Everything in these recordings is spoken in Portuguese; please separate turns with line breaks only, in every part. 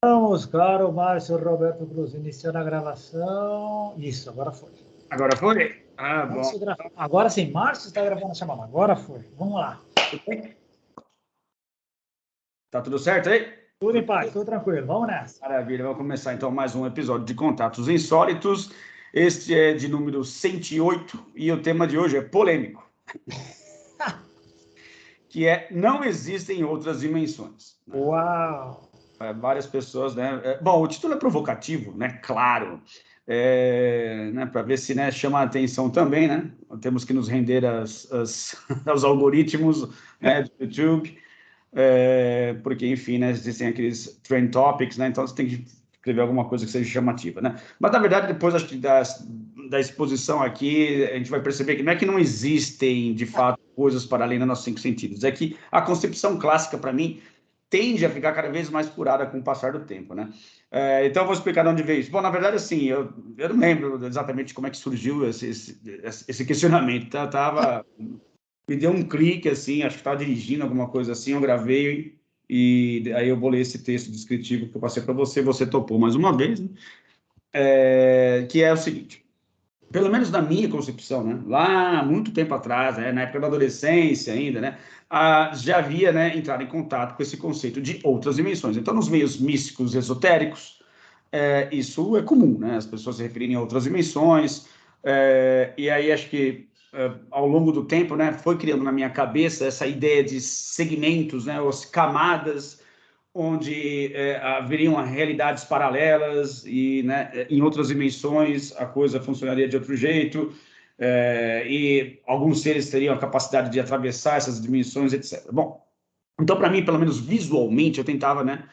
Vamos, claro, Márcio Roberto Cruz, iniciando a gravação. Isso, agora foi.
Agora foi? Ah, bom.
Agora sim, Márcio está gravando a chamada. Agora foi. Vamos lá.
Tudo bem? Tá tudo certo aí?
Tudo em paz, tudo tranquilo. Vamos nessa.
Maravilha, vamos começar então mais um episódio de Contatos Insólitos. Este é de número 108 e o tema de hoje é polêmico. Que é não existem outras dimensões.
Uau!
Várias pessoas, né? Bom, o título é provocativo, né? Claro. Né, para ver se, né, chama a atenção também, né? Temos que nos render aos algoritmos, né, do YouTube, porque, enfim, né, existem aqueles trend topics, né? Então você tem que escrever alguma coisa que seja chamativa, né? Mas, na verdade, depois acho que da exposição aqui, a gente vai perceber que não é que não existem, de fato, coisas para além dos nossos 5 sentidos, é que a concepção clássica, para mim, tende a ficar cada vez mais curada com o passar do tempo, né? Então, eu vou explicar de onde veio isso. Bom, na verdade, assim, eu não lembro exatamente como é que surgiu esse questionamento. Me deu um clique, assim, acho que estava dirigindo alguma coisa assim, eu gravei e aí eu bolei esse texto descritivo que eu passei para você, você topou mais uma vez, né? Que é o seguinte, pelo menos na minha concepção, né? Lá há muito tempo atrás, na época da adolescência ainda, né? Já havia, né, entrado em contato com esse conceito de outras dimensões. Então, nos meios místicos, esotéricos, isso é comum, né? As pessoas se referirem a outras dimensões, e aí acho que ao longo do tempo, né, foi criando na minha cabeça essa ideia de segmentos, né, ou camadas, onde haveriam realidades paralelas e, né, em outras dimensões a coisa funcionaria de outro jeito, e alguns seres teriam a capacidade de atravessar essas dimensões, etc. Bom, então, para mim, pelo menos visualmente, eu tentava, né,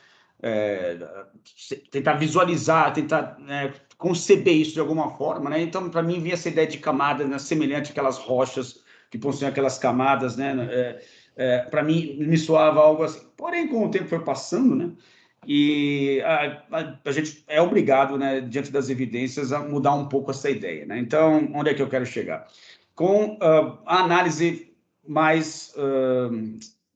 tentar visualizar, tentar, né, conceber isso de alguma forma, né? Então, para mim, vinha essa ideia de camada, né, semelhante àquelas rochas que possuem aquelas camadas, né? Para mim, me soava algo assim. Porém, com o tempo foi passando, né? E a gente é obrigado, né, diante das evidências, a mudar um pouco essa ideia, né? Então, onde é que eu quero chegar? Com a análise mais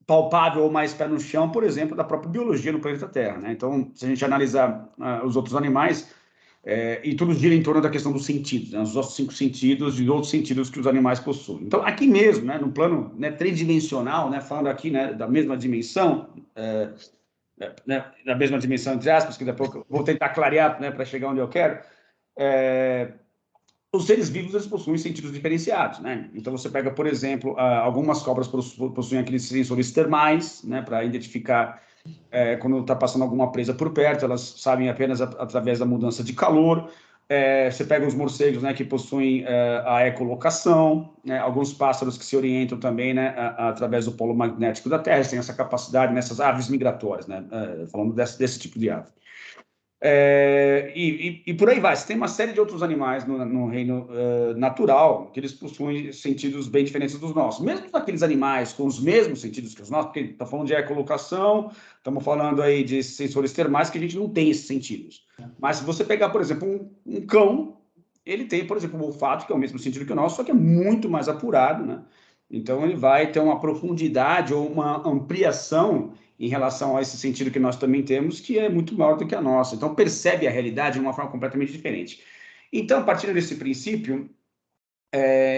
palpável ou mais pé no chão, por exemplo, da própria biologia no planeta Terra, né? Então, se a gente analisar os outros animais, e tudo gira em torno da questão dos sentidos, né? Os nossos 5 sentidos e outros sentidos que os animais possuem. Então, aqui mesmo, né, no plano, né, tridimensional, né, falando aqui, né, da mesma dimensão, né, da mesma dimensão, entre aspas, que depois eu vou tentar clarear, né, para chegar onde eu quero, os seres vivos, eles possuem sentidos diferenciados, né? Então, você pega, por exemplo, algumas cobras possuem aqueles sensores termais, né, para identificar quando está passando alguma presa por perto, elas sabem apenas através da mudança de calor. Você pega os morcegos, né, que possuem a ecolocação, né, alguns pássaros que se orientam também, né, através do polo magnético da Terra, têm essa capacidade nessas aves migratórias, né, falando desse tipo de ave. E por aí vai. Você tem uma série de outros animais no reino natural que eles possuem sentidos bem diferentes dos nossos. Mesmo aqueles animais com os mesmos sentidos que os nossos, porque está falando de ecolocação, estamos falando aí de sensores termais que a gente não tem esses sentidos. Mas se você pegar, por exemplo, um cão, ele tem, por exemplo, o olfato, que é o mesmo sentido que o nosso, só que é muito mais apurado, né? Então ele vai ter uma profundidade ou uma ampliação em relação a esse sentido que nós também temos, que é muito maior do que a nossa. Então, percebe a realidade de uma forma completamente diferente. Então, a partir desse princípio,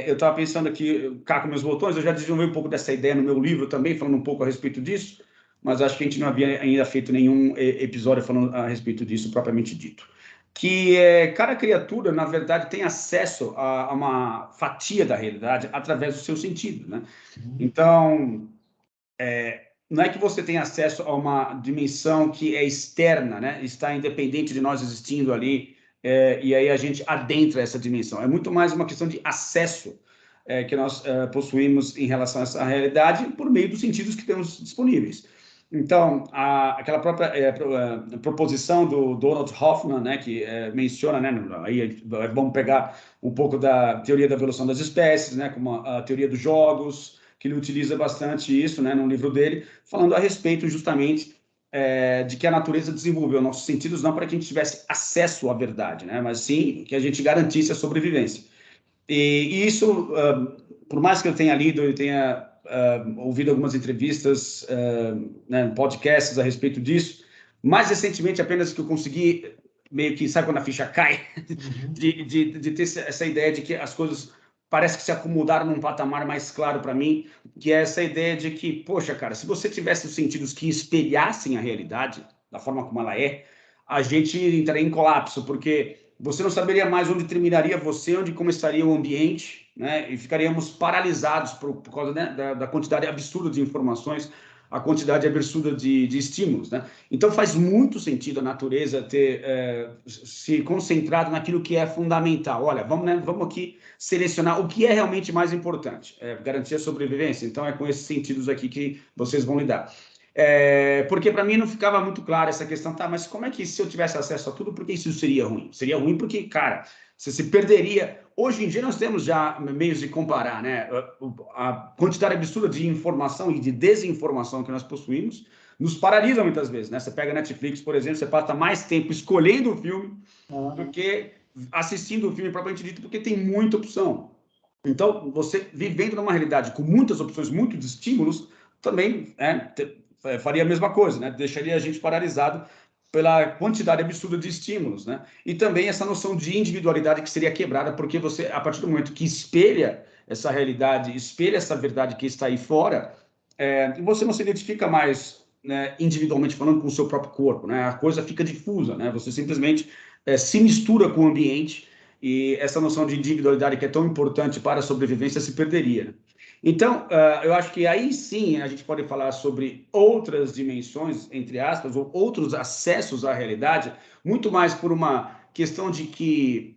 eu estava pensando aqui, cá com meus botões, eu já desenvolvi um pouco dessa ideia no meu livro também, falando um pouco a respeito disso, mas acho que a gente não havia ainda feito nenhum episódio falando a respeito disso propriamente dito. Que cada criatura, na verdade, tem acesso a uma fatia da realidade através do seu sentido, né? Então, não é que você tem acesso a uma dimensão que é externa, né? Está independente de nós existindo ali, e aí a gente adentra essa dimensão. É muito mais uma questão de acesso que nós possuímos em relação a essa realidade por meio dos sentidos que temos disponíveis. Então, aquela própria proposição do Donald Hoffman, né, que menciona, né, aí vamos pegar um pouco da teoria da evolução das espécies, né, como a teoria dos jogos, que ele utiliza bastante isso, né, no livro dele, falando a respeito justamente de que a natureza desenvolveu nossos sentidos não para que a gente tivesse acesso à verdade, né, mas sim que a gente garantisse a sobrevivência. E isso, por mais que eu tenha lido, eu tenha ouvido algumas entrevistas, né, podcasts a respeito disso, Mais recentemente, apenas que eu consegui, meio que, sabe quando a ficha cai? de ter essa ideia de que as coisas parece que se acomodaram num patamar mais claro para mim, que é essa ideia de que, poxa, cara, se você tivesse os sentidos que espelhassem a realidade, da forma como ela é, a gente entraria em colapso, porque você não saberia mais onde terminaria você, onde começaria o ambiente, né? E ficaríamos paralisados por causa, né, da quantidade absurda de informações, a quantidade absurda de estímulos, né? Então faz muito sentido a natureza ter se concentrado naquilo que é fundamental. Olha, vamos aqui selecionar o que é realmente mais importante, garantir a sobrevivência. Então é com esses sentidos aqui que vocês vão lidar. Porque para mim não ficava muito claro essa questão, tá, mas como é que se eu tivesse acesso a tudo, por que isso seria ruim? Seria ruim porque, cara, você se perderia. Hoje em dia nós temos já meios de comparar, né? A quantidade absurda de informação e de desinformação que nós possuímos nos paralisa muitas vezes, né? Você pega Netflix, por exemplo, você passa mais tempo escolhendo o filme do que assistindo o filme propriamente dito, porque tem muita opção. Então, você vivendo numa realidade com muitas opções, muitos estímulos, também faria a mesma coisa, né? Deixaria a gente paralisado pela quantidade absurda de estímulos, né? E também essa noção de individualidade que seria quebrada, porque você, a partir do momento que espelha essa realidade, espelha essa verdade que está aí fora, você não se identifica mais, né, individualmente falando com o seu próprio corpo, né? A coisa fica difusa, né? Você simplesmente se mistura com o ambiente e essa noção de individualidade que é tão importante para a sobrevivência se perderia. Então, eu acho que aí sim a gente pode falar sobre outras dimensões, entre aspas, ou outros acessos à realidade, muito mais por uma questão de que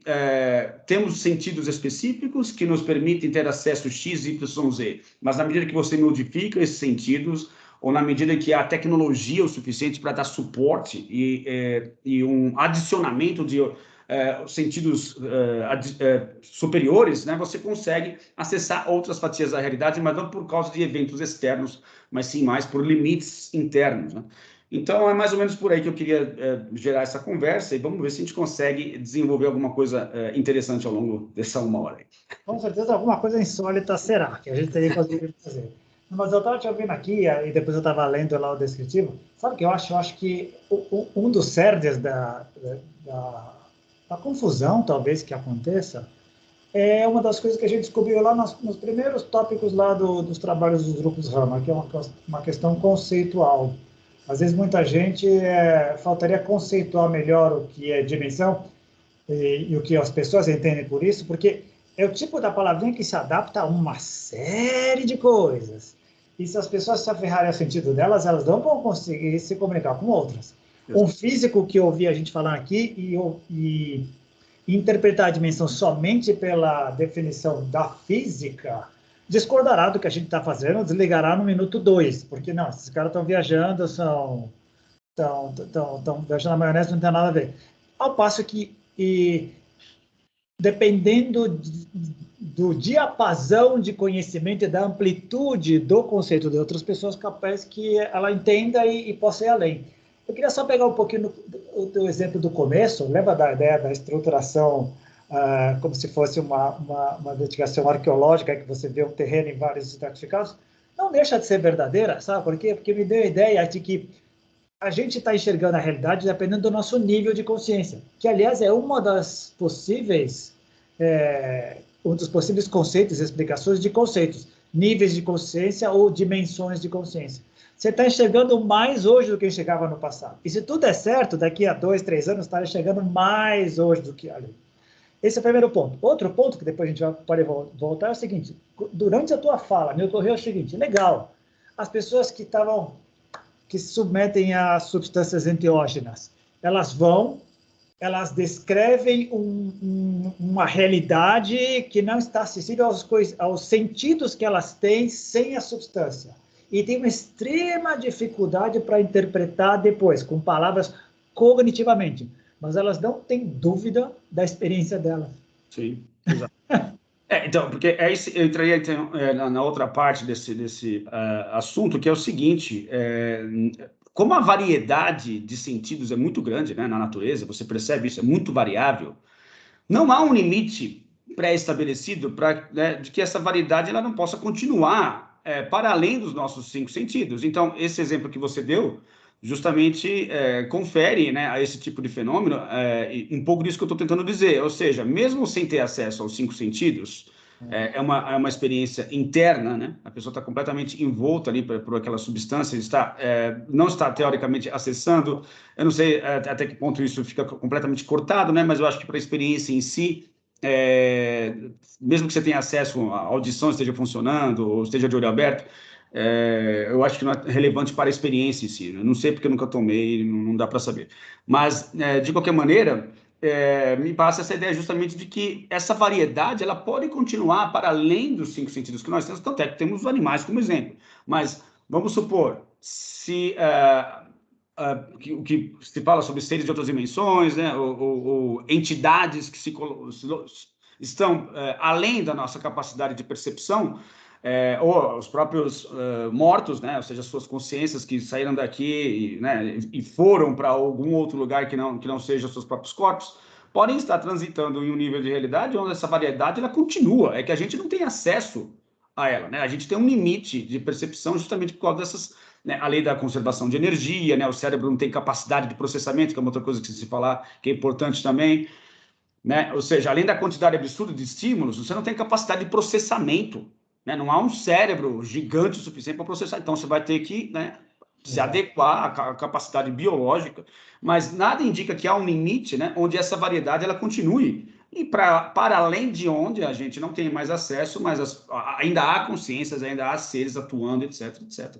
temos sentidos específicos que nos permitem ter acesso X, Y, Z, mas na medida que você modifica esses sentidos, ou na medida que há tecnologia o suficiente para dar suporte e um adicionamento de sentidos superiores, né, você consegue acessar outras fatias da realidade, mas não por causa de eventos externos, mas sim mais por limites internos, né? Então, é mais ou menos por aí que eu queria gerar essa conversa e vamos ver se a gente consegue desenvolver alguma coisa interessante ao longo dessa 1 hora aí.
Com certeza alguma coisa insólita será, que a gente teria que fazer. Mas eu estava te ouvindo aqui, e depois eu estava lendo lá o descritivo. Sabe o que eu acho? Eu acho que um dos cernes da confusão, talvez, que aconteça, é uma das coisas que a gente descobriu lá nos primeiros tópicos lá dos trabalhos dos grupos Rama, que é uma questão conceitual. Às vezes, muita gente faltaria conceituar melhor o que é dimensão e o que as pessoas entendem por isso, porque é o tipo da palavrinha que se adapta a uma série de coisas. E se as pessoas se aferrarem ao sentido delas, elas não vão conseguir se comunicar com outras. Um físico que ouvi a gente falar aqui e interpretar a dimensão somente pela definição da física, discordará do que a gente está fazendo, desligará no minuto 2, porque não, esses caras estão viajando, estão viajando na maionese, não tem nada a ver. Ao passo que, dependendo do diapasão de conhecimento e da amplitude do conceito de outras pessoas, capaz que ela entenda e possa ir além. Eu queria só pegar um pouquinho o teu exemplo do começo, lembra da ideia da estruturação como se fosse uma investigação arqueológica, que você vê um terreno em vários estratificados? Não deixa de ser verdadeira, sabe por quê? Porque me deu a ideia de que a gente está enxergando a realidade dependendo do nosso nível de consciência, que, aliás, é uma das possíveis, um dos possíveis conceitos, explicações de conceitos, níveis de consciência ou dimensões de consciência. Você está enxergando mais hoje do que enxergava no passado. E se tudo é certo, daqui a 2, 3 anos, está enxergando mais hoje do que ali. Esse é o primeiro ponto. Outro ponto, que depois a gente pode voltar, é o seguinte: durante a tua fala, me ocorreu o seguinte: legal, as pessoas que se submetem a substâncias enteógenas, elas descrevem uma realidade que não está acessível aos sentidos que elas têm sem a substância. E tem uma extrema dificuldade para interpretar depois, com palavras cognitivamente. Mas elas não têm dúvida da experiência delas.
Sim, exato. Então, porque eu entraria então, na outra parte desse assunto, que é o seguinte: como a variedade de sentidos é muito grande, né, na natureza, você percebe isso, é muito variável, não há um limite pré-estabelecido de que essa variedade ela não possa continuar para além dos nossos 5 sentidos. Então, esse exemplo que você deu justamente confere, né, a esse tipo de fenômeno um pouco disso que eu estou tentando dizer. Ou seja, mesmo sem ter acesso aos 5 sentidos, é uma experiência interna, né? A pessoa está completamente envolta ali por aquela substância, não está teoricamente acessando. Eu não sei até que ponto isso fica completamente cortado, né? Mas eu acho que para a experiência em si, mesmo que você tenha acesso à audição, esteja funcionando, ou esteja de olho aberto, eu acho que não é relevante para a experiência em si. Eu não sei porque eu nunca tomei, não dá para saber. Mas, de qualquer maneira, me passa essa ideia justamente de que essa variedade ela pode continuar para além dos 5 sentidos que nós temos, tanto é que temos os animais como exemplo. Mas, vamos supor, se o que se fala sobre seres de outras dimensões, né, ou entidades que estão além da nossa capacidade de percepção, ou os próprios mortos, né, ou seja, suas consciências que saíram daqui e foram para algum outro lugar que não seja seus próprios corpos, podem estar transitando em um nível de realidade onde essa variedade ela continua, é que a gente não tem acesso a ela, né? A gente tem um limite de percepção justamente por causa dessas, né, a lei da conservação de energia, né? O cérebro não tem capacidade de processamento, que é uma outra coisa que se falar, que é importante também, né? Ou seja, além da quantidade absurda de estímulos, você não tem capacidade de processamento, né? Não há um cérebro gigante o suficiente para processar. Então, você vai ter que, né, se adequar à capacidade biológica, mas nada indica que há um limite, né, onde essa variedade ela continue. E para além de onde a gente não tem mais acesso, mas ainda há consciências, ainda há seres atuando, etc, etc.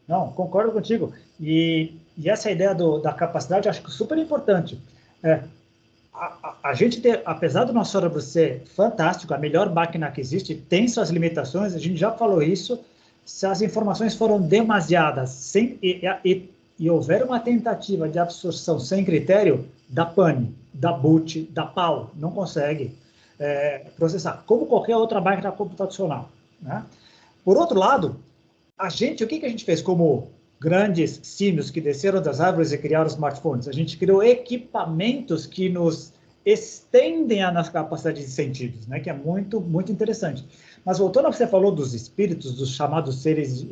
Não, concordo contigo. E essa ideia da capacidade, acho que é super importante. A gente tem, apesar do nosso cérebro ser fantástico, a melhor máquina que existe, tem suas limitações, a gente já falou isso. Se as informações foram demasiadas e houver uma tentativa de absorção sem critério, dá pane, dá boot, dá pau, não consegue processar, como qualquer outra máquina computacional, né? Por outro lado, o que a gente fez como grandes símios que desceram das árvores e criaram smartphones? A gente criou equipamentos que nos estendem a nossa capacidade de sentidos, né? Que é muito, muito interessante. Mas voltando ao que você falou dos espíritos, dos chamados seres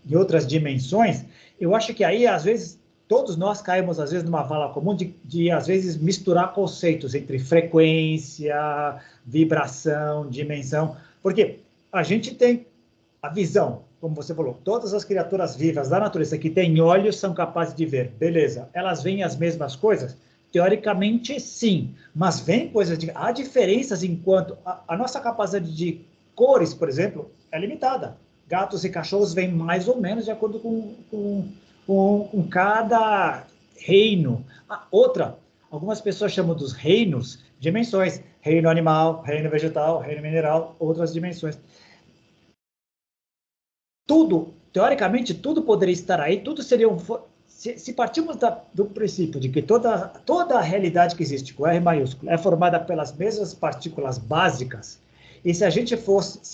de outras dimensões, eu acho que aí, às vezes, todos nós caímos, às vezes, numa vala comum de às vezes, misturar conceitos entre frequência, vibração, dimensão, porque a gente tem a visão, como você falou, todas as criaturas vivas da natureza que têm olhos são capazes de ver. Beleza, elas veem as mesmas coisas? Teoricamente, sim, mas vem coisas há diferenças enquanto a nossa capacidade de cores, por exemplo, é limitada. Gatos e cachorros vêm mais ou menos de acordo com cada reino. Algumas pessoas chamam dos reinos dimensões, reino animal, reino vegetal, reino mineral, outras dimensões. Tudo, teoricamente, tudo poderia estar aí, tudo seria se partimos do princípio de que toda a realidade que existe, com R maiúsculo, é formada pelas mesmas partículas básicas, e se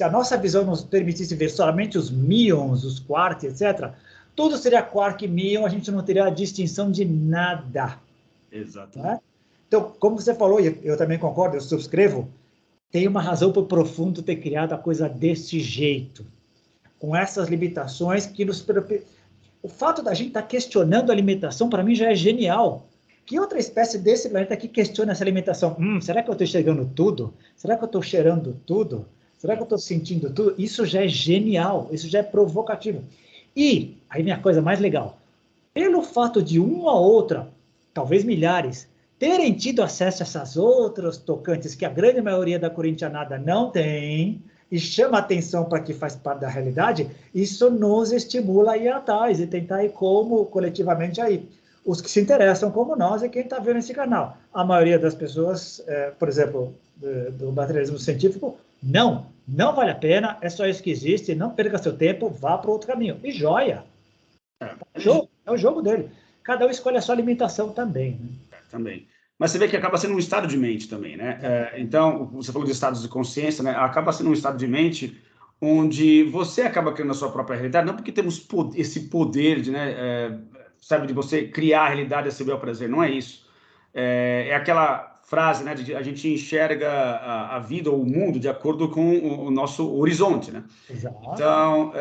a nossa visão nos permitisse ver somente os míons, os quarks, etc., tudo seria quark, míon, a gente não teria a distinção de nada.
Exatamente.
Né? Então, como você falou, e eu também concordo, eu subscrevo, tem uma razão para o profundo ter criado a coisa desse jeito, com essas limitações que o fato da gente estar questionando a alimentação, para mim, já é genial. Que outra espécie desse planeta que questiona essa alimentação? Será que eu estou enxergando tudo? Será que eu estou cheirando tudo? Será que eu estou sentindo tudo? Isso já é genial, isso já é provocativo. E, aí vem a coisa mais legal, pelo fato de uma ou outra, talvez milhares, terem tido acesso a essas outras tocantes que a grande maioria da corintianada não tem, e chama atenção para que faz parte da realidade, isso nos estimula a ir atrás e tentar ir como coletivamente aí. Os que se interessam como nós e quem está vendo esse canal. A maioria das pessoas, por exemplo, do materialismo científico, não vale a pena, é só isso que existe, não perca seu tempo, vá para outro caminho. E joia! É o jogo dele. Cada um escolhe a sua alimentação também. Né?
Também. Mas você vê que acaba sendo um estado de mente também, né? Então, você falou de estados de consciência, né? Acaba sendo um estado de mente onde você acaba criando a sua própria realidade, não porque temos esse poder de, né, sabe, de você criar a realidade a seu bel prazer, não é isso. É aquela frase, né, de a gente enxerga a vida ou o mundo de acordo com o nosso horizonte, né?
Exato.
Então,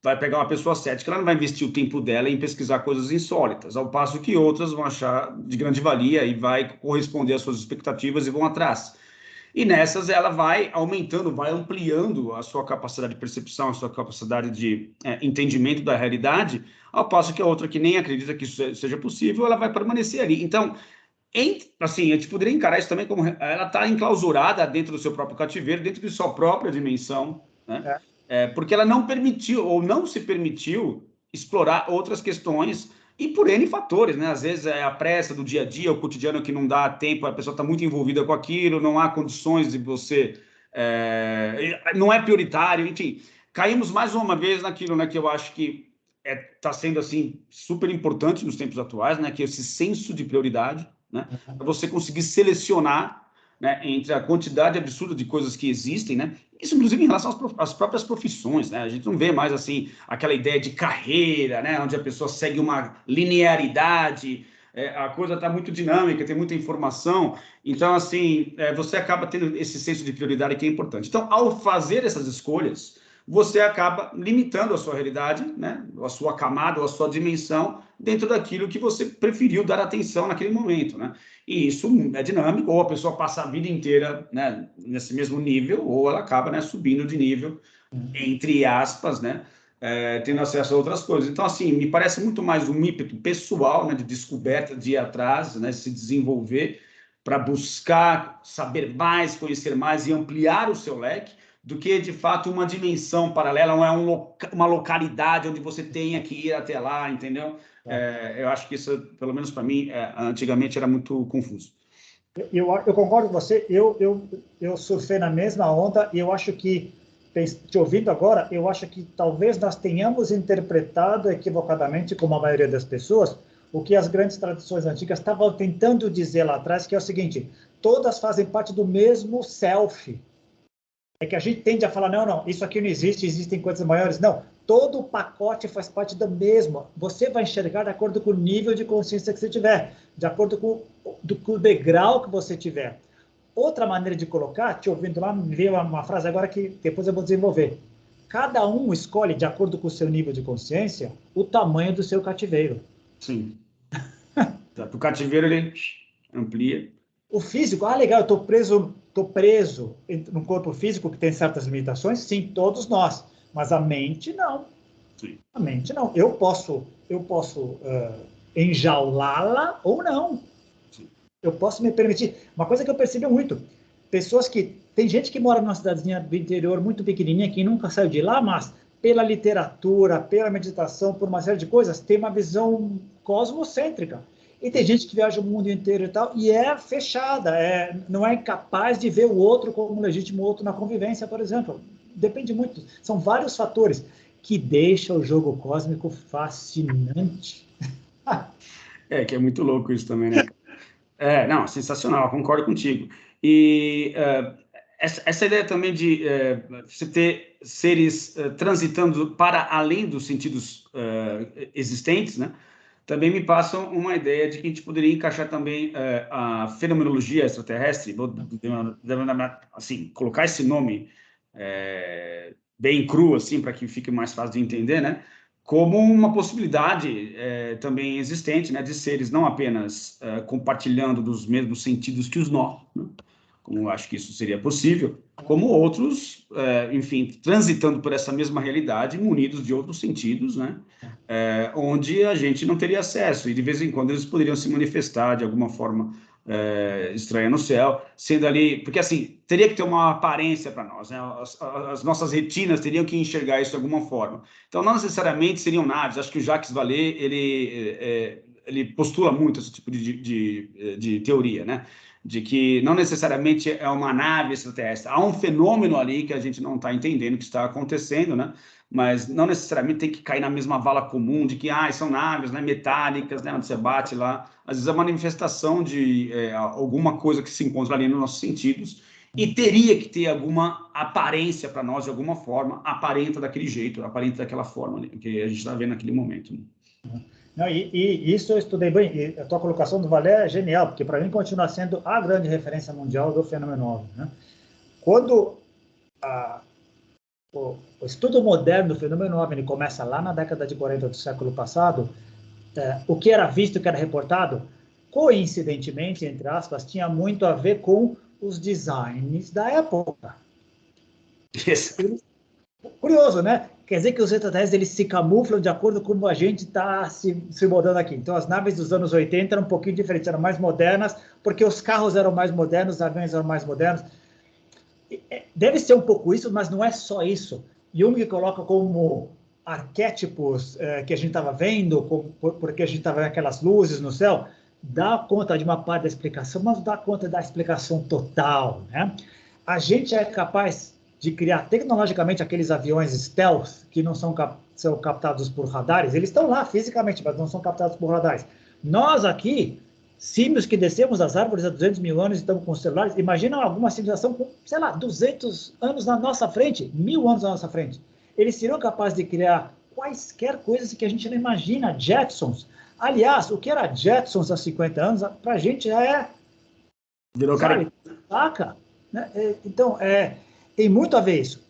vai pegar uma pessoa cética, ela não vai investir o tempo dela em pesquisar coisas insólitas, ao passo que outras vão achar de grande valia e vai corresponder às suas expectativas e vão atrás. E nessas ela vai aumentando, vai ampliando a sua capacidade de percepção, a sua capacidade de entendimento da realidade, ao passo que a outra que nem acredita que isso seja possível, ela vai permanecer ali. Então, assim, a gente poderia encarar isso também como ela está enclausurada dentro do seu próprio cativeiro, dentro de sua própria dimensão, né? Porque ela não permitiu ou não se permitiu explorar outras questões e por N fatores, né? Às vezes é a pressa do dia a dia, o cotidiano que não dá tempo, a pessoa está muito envolvida com aquilo, não há condições de você... não é prioritário, enfim. Caímos mais uma vez naquilo, né, que eu acho que está sendo assim, super importante nos tempos atuais, né, que é esse senso de prioridade, né, para você conseguir selecionar, né, entre a quantidade absurda de coisas que existem, né, isso inclusive em relação às próprias profissões, né, a gente não vê mais assim aquela ideia de carreira, né, onde a pessoa segue uma linearidade, a coisa está muito dinâmica, tem muita informação, então assim, você acaba tendo esse senso de prioridade que é importante. Então, ao fazer essas escolhas, você acaba limitando a sua realidade, né, a sua camada, ou a sua dimensão, dentro daquilo que você preferiu dar atenção naquele momento, né? E isso é dinâmico, ou a pessoa passa a vida inteira, né, nesse mesmo nível, ou ela acaba, né, subindo de nível, entre aspas, né, tendo acesso a outras coisas. Então, assim, me parece muito mais um ímpeto pessoal, né, de descoberta, de ir atrás, né, se desenvolver, para buscar saber mais, conhecer mais e ampliar o seu leque, do que, de fato, uma dimensão paralela, não é uma localidade onde você tenha que ir até lá, entendeu? Eu acho que isso, pelo menos para mim, antigamente era muito confuso.
Eu concordo com você, eu surfei na mesma onda e eu acho que, te ouvindo agora, eu acho que talvez nós tenhamos interpretado equivocadamente, como a maioria das pessoas, o que as grandes tradições antigas estavam tentando dizer lá atrás, que é o seguinte: todas fazem parte do mesmo self. É que a gente tende a falar, não, isso aqui não existe, existem coisas maiores. Não, todo o pacote faz parte do mesmo. Você vai enxergar de acordo com o nível de consciência que você tiver, de acordo com o degrau que você tiver. Outra maneira de colocar, te ouvindo lá, me veio uma frase agora que depois eu vou desenvolver. Cada um escolhe, de acordo com o seu nível de consciência, o tamanho do seu cativeiro.
Sim. Para o cativeiro, ele amplia.
O físico, legal, eu estou preso no corpo físico que tem certas limitações, sim, todos nós, mas a mente não.
Sim.
A mente não. Eu posso enjaulá-la ou não.
Sim.
Eu posso me permitir. Uma coisa que eu percebo muito, tem gente que mora numa cidadezinha do interior muito pequenininha, que nunca saiu de lá, mas pela literatura, pela meditação, por uma série de coisas, tem uma visão cosmocêntrica. E tem gente que viaja o mundo inteiro e tal, e é fechada, não é capaz de ver o outro como legítimo outro na convivência, por exemplo. Depende muito. São vários fatores que deixam o jogo cósmico fascinante.
Que é muito louco isso também, né? Não, sensacional, concordo contigo. E essa ideia também de você ter seres transitando para além dos sentidos existentes, né? Também me passam uma ideia de que a gente poderia encaixar também a fenomenologia extraterrestre, assim, colocar esse nome bem cru, assim, para que fique mais fácil de entender, né? Como uma possibilidade também existente, né, de seres não apenas compartilhando dos mesmos sentidos que os nossos, né? Como eu acho que isso seria possível, como outros, enfim, transitando por essa mesma realidade, munidos de outros sentidos, né? Onde a gente não teria acesso, e de vez em quando eles poderiam se manifestar de alguma forma estranha no céu, sendo ali, porque assim, teria que ter uma aparência para nós, né? As nossas retinas teriam que enxergar isso de alguma forma. Então, não necessariamente seriam naves, acho que o Jacques Vallée, ele postula muito esse tipo de teoria, né? De que não necessariamente é uma nave extraterrestre, há um fenômeno ali que a gente não está entendendo que está acontecendo, né? Mas não necessariamente tem que cair na mesma vala comum de que são naves, né, metálicas, né, onde você bate lá. Às vezes é uma manifestação de alguma coisa que se encontra ali nos nossos sentidos e teria que ter alguma aparência para nós, de alguma forma, aparenta daquele jeito, aparenta daquela forma ali, que a gente está vendo naquele momento. Né?
Não, e isso eu estudei bem, e a tua colocação do Vallée é genial, porque para mim continua sendo a grande referência mundial do fenômeno OVNI, né? Quando o estudo moderno do fenômeno OVNI começa lá na década de 40 do século passado. O que era visto, o que era reportado, coincidentemente, entre aspas, tinha muito a ver com os designs da época. Curioso, né? Quer dizer que os extraterrestres eles se camuflam de acordo com como a gente está se moldando aqui. Então, as naves dos anos 80 eram um pouquinho diferentes, eram mais modernas, porque os carros eram mais modernos, os aviões eram mais modernos. Deve ser um pouco isso, mas não é só isso. Jung coloca como arquétipos que a gente estava vendo, porque a gente estava vendo aquelas luzes no céu, dá conta de uma parte da explicação, mas não dá conta da explicação total, né? A gente é capaz de criar tecnologicamente aqueles aviões stealth que não são captados por radares. Eles estão lá fisicamente, mas não são captados por radares. Nós aqui, símios que descemos das árvores há 200 mil anos e estamos com celulares, imagina alguma civilização com, sei lá, 200 anos na nossa frente, 1000 anos na nossa frente. Eles seriam capazes de criar quaisquer coisas que a gente não imagina, Jetsons. Aliás, o que era Jetsons há 50 anos, para a gente já é...
Virou cara...
Saca? Né? Então, tem muito a ver isso.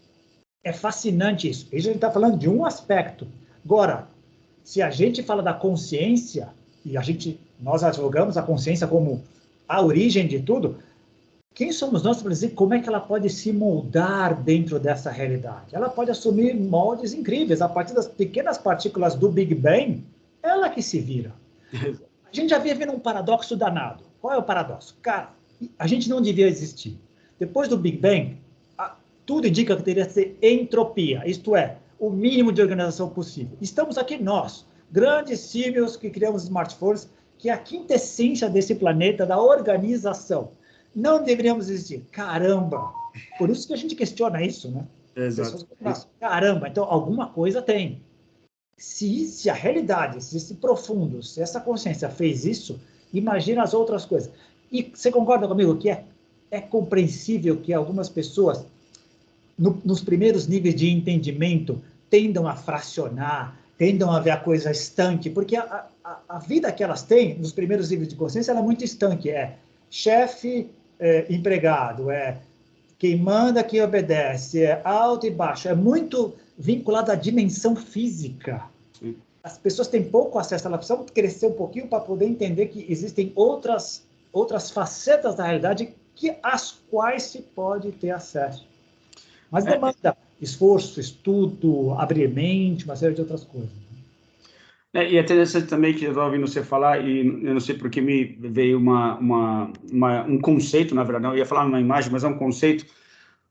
É fascinante isso. A gente está falando de um aspecto. Agora, se a gente fala da consciência, e nós advogamos a consciência como a origem de tudo, quem somos nós para dizer como é que ela pode se moldar dentro dessa realidade? Ela pode assumir moldes incríveis. A partir das pequenas partículas do Big Bang, ela que se vira. A gente já vive num paradoxo danado. Qual é o paradoxo? Cara, a gente não devia existir. Depois do Big Bang, tudo indica que teria que ser entropia, isto é, o mínimo de organização possível. Estamos aqui nós, grandes símios que criamos smartphones, que é a quintessência desse planeta, da organização. Não deveríamos existir. Caramba! Por isso que a gente questiona isso, né?
Exato.
Caramba, então alguma coisa tem. Se a realidade, se esse profundo, se essa consciência fez isso, imagina as outras coisas. E você concorda comigo que é compreensível que algumas pessoas, nos primeiros níveis de entendimento, tendam a fracionar, tendam a ver a coisa estanque, porque a vida que elas têm, nos primeiros níveis de consciência, ela é muito estanque. É chefe, empregado, quem manda, quem obedece, é alto e baixo, é muito vinculado à dimensão física. Sim. As pessoas têm pouco acesso, elas precisam crescer um pouquinho para poder entender que existem outras facetas da realidade às quais se pode ter acesso. Mas demanda esforço, estudo, abrir mente, uma série de outras coisas.
E é interessante também que eu estava ouvindo você falar, e eu não sei porque me veio um conceito, na verdade, não eu ia falar numa imagem, mas é um conceito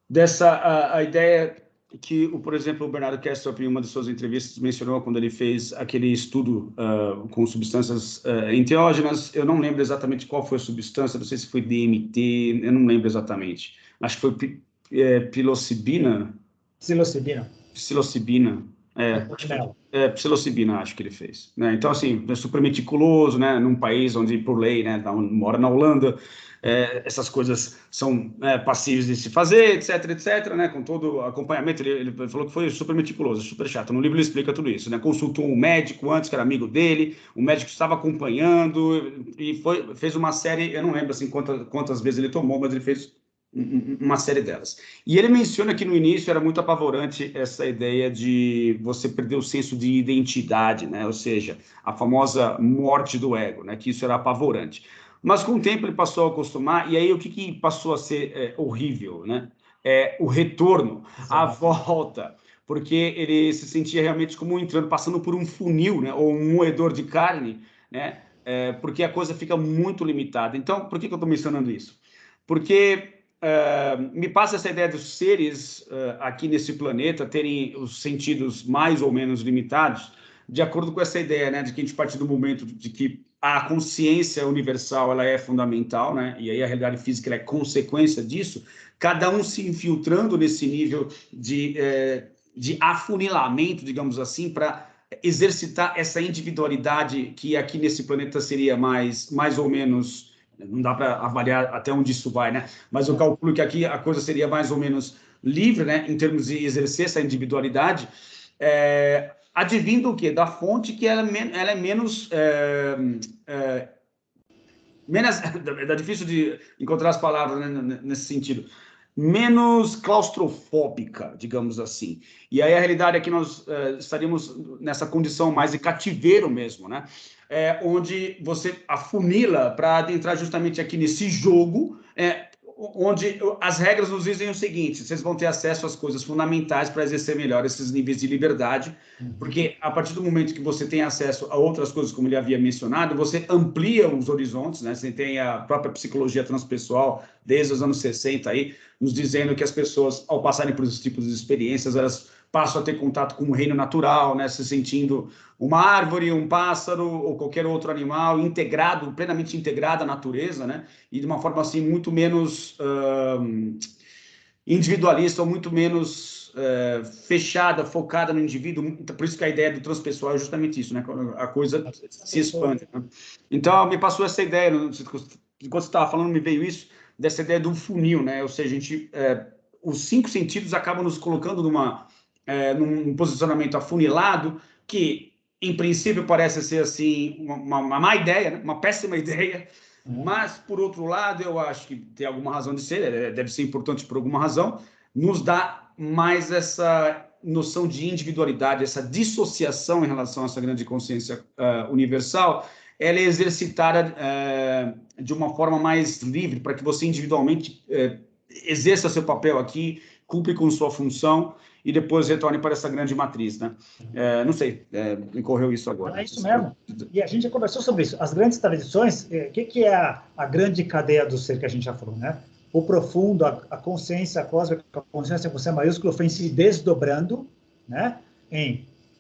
dessa a ideia que, por exemplo, o Bernardo Kastrup, em uma de suas entrevistas, mencionou quando ele fez aquele estudo com substâncias enteógenas. Eu não lembro exatamente qual foi a substância, não sei se foi DMT, eu não lembro exatamente. Acho que foi psilocibina. Psilocibina. Psilocibina, acho que ele fez. Né? Então, assim, é super meticuloso, né? Num país onde, por lei, né, mora na Holanda, essas coisas são passíveis de se fazer, etc, né? Com todo o acompanhamento, ele falou que foi super meticuloso, super chato. No livro ele explica tudo isso, né? Consultou um médico antes, que era amigo dele, o médico estava acompanhando e fez uma série, eu não lembro assim quantas vezes ele tomou, mas ele fez uma série delas. E ele menciona que no início era muito apavorante essa ideia de você perder o senso de identidade, né? Ou seja, a famosa morte do ego, né? Que isso era apavorante. Mas com o tempo ele passou a acostumar, e aí o que passou a ser horrível, né? O retorno, a volta, porque ele se sentia realmente como passando por um funil, né? Ou um moedor de carne, né? Porque a coisa fica muito limitada. Então, por que eu estou mencionando isso? Porque me passa essa ideia dos seres aqui nesse planeta terem os sentidos mais ou menos limitados, de acordo com essa ideia, né, de que a gente parte do momento de que a consciência universal ela é fundamental, né, e aí a realidade física ela é consequência disso, cada um se infiltrando nesse nível de afunilamento, digamos assim, para exercitar essa individualidade que aqui nesse planeta seria mais ou menos... Não dá para avaliar até onde isso vai, né? Mas eu calculo que aqui a coisa seria mais ou menos livre, né? Em termos de exercer essa individualidade, advindo o quê? Da fonte que ela é menos... Dá difícil de encontrar as palavras, né, nesse sentido. menos claustrofóbica, digamos assim. E aí a realidade é que nós estaríamos nessa condição mais de cativeiro mesmo, né? Onde você afunila para adentrar justamente aqui nesse jogo, onde as regras nos dizem o seguinte: vocês vão ter acesso às coisas fundamentais para exercer melhor esses níveis de liberdade, porque a partir do momento que você tem acesso a outras coisas, como ele havia mencionado, você amplia os horizontes, né? Você tem a própria psicologia transpessoal, desde os anos 60 aí, nos dizendo que as pessoas, ao passarem por esses tipos de experiências, elas passam a ter contato com o reino natural, né? Se sentindo uma árvore, um pássaro ou qualquer outro animal integrado, plenamente integrado à natureza, né? E de uma forma assim muito menos individualista ou muito menos fechada, focada no indivíduo. Por isso que a ideia do transpessoal é justamente isso, né? A coisa se expande, né? Então, me passou essa ideia, enquanto você estava falando, me veio isso, dessa ideia do funil, né? Ou seja, a gente, os 5 sentidos acabam nos colocando num posicionamento afunilado que, em princípio, parece ser assim uma má ideia, né? Uma péssima ideia, mas, por outro lado, eu acho que tem alguma razão de ser, deve ser importante por alguma razão, nos dá mais essa noção de individualidade, essa dissociação em relação a essa grande consciência universal. Ela é exercitada de uma forma mais livre, para que você individualmente exerça seu papel aqui, cumpre com sua função e depois retorne para essa grande matriz, né? Não sei, me correu isso agora.
É isso mesmo. E a gente já conversou sobre isso. As grandes tradições, o que é a grande cadeia do ser que a gente já falou, né? O profundo, a consciência cósmica, a consciência com C maiúsculo, foi se desdobrando, né?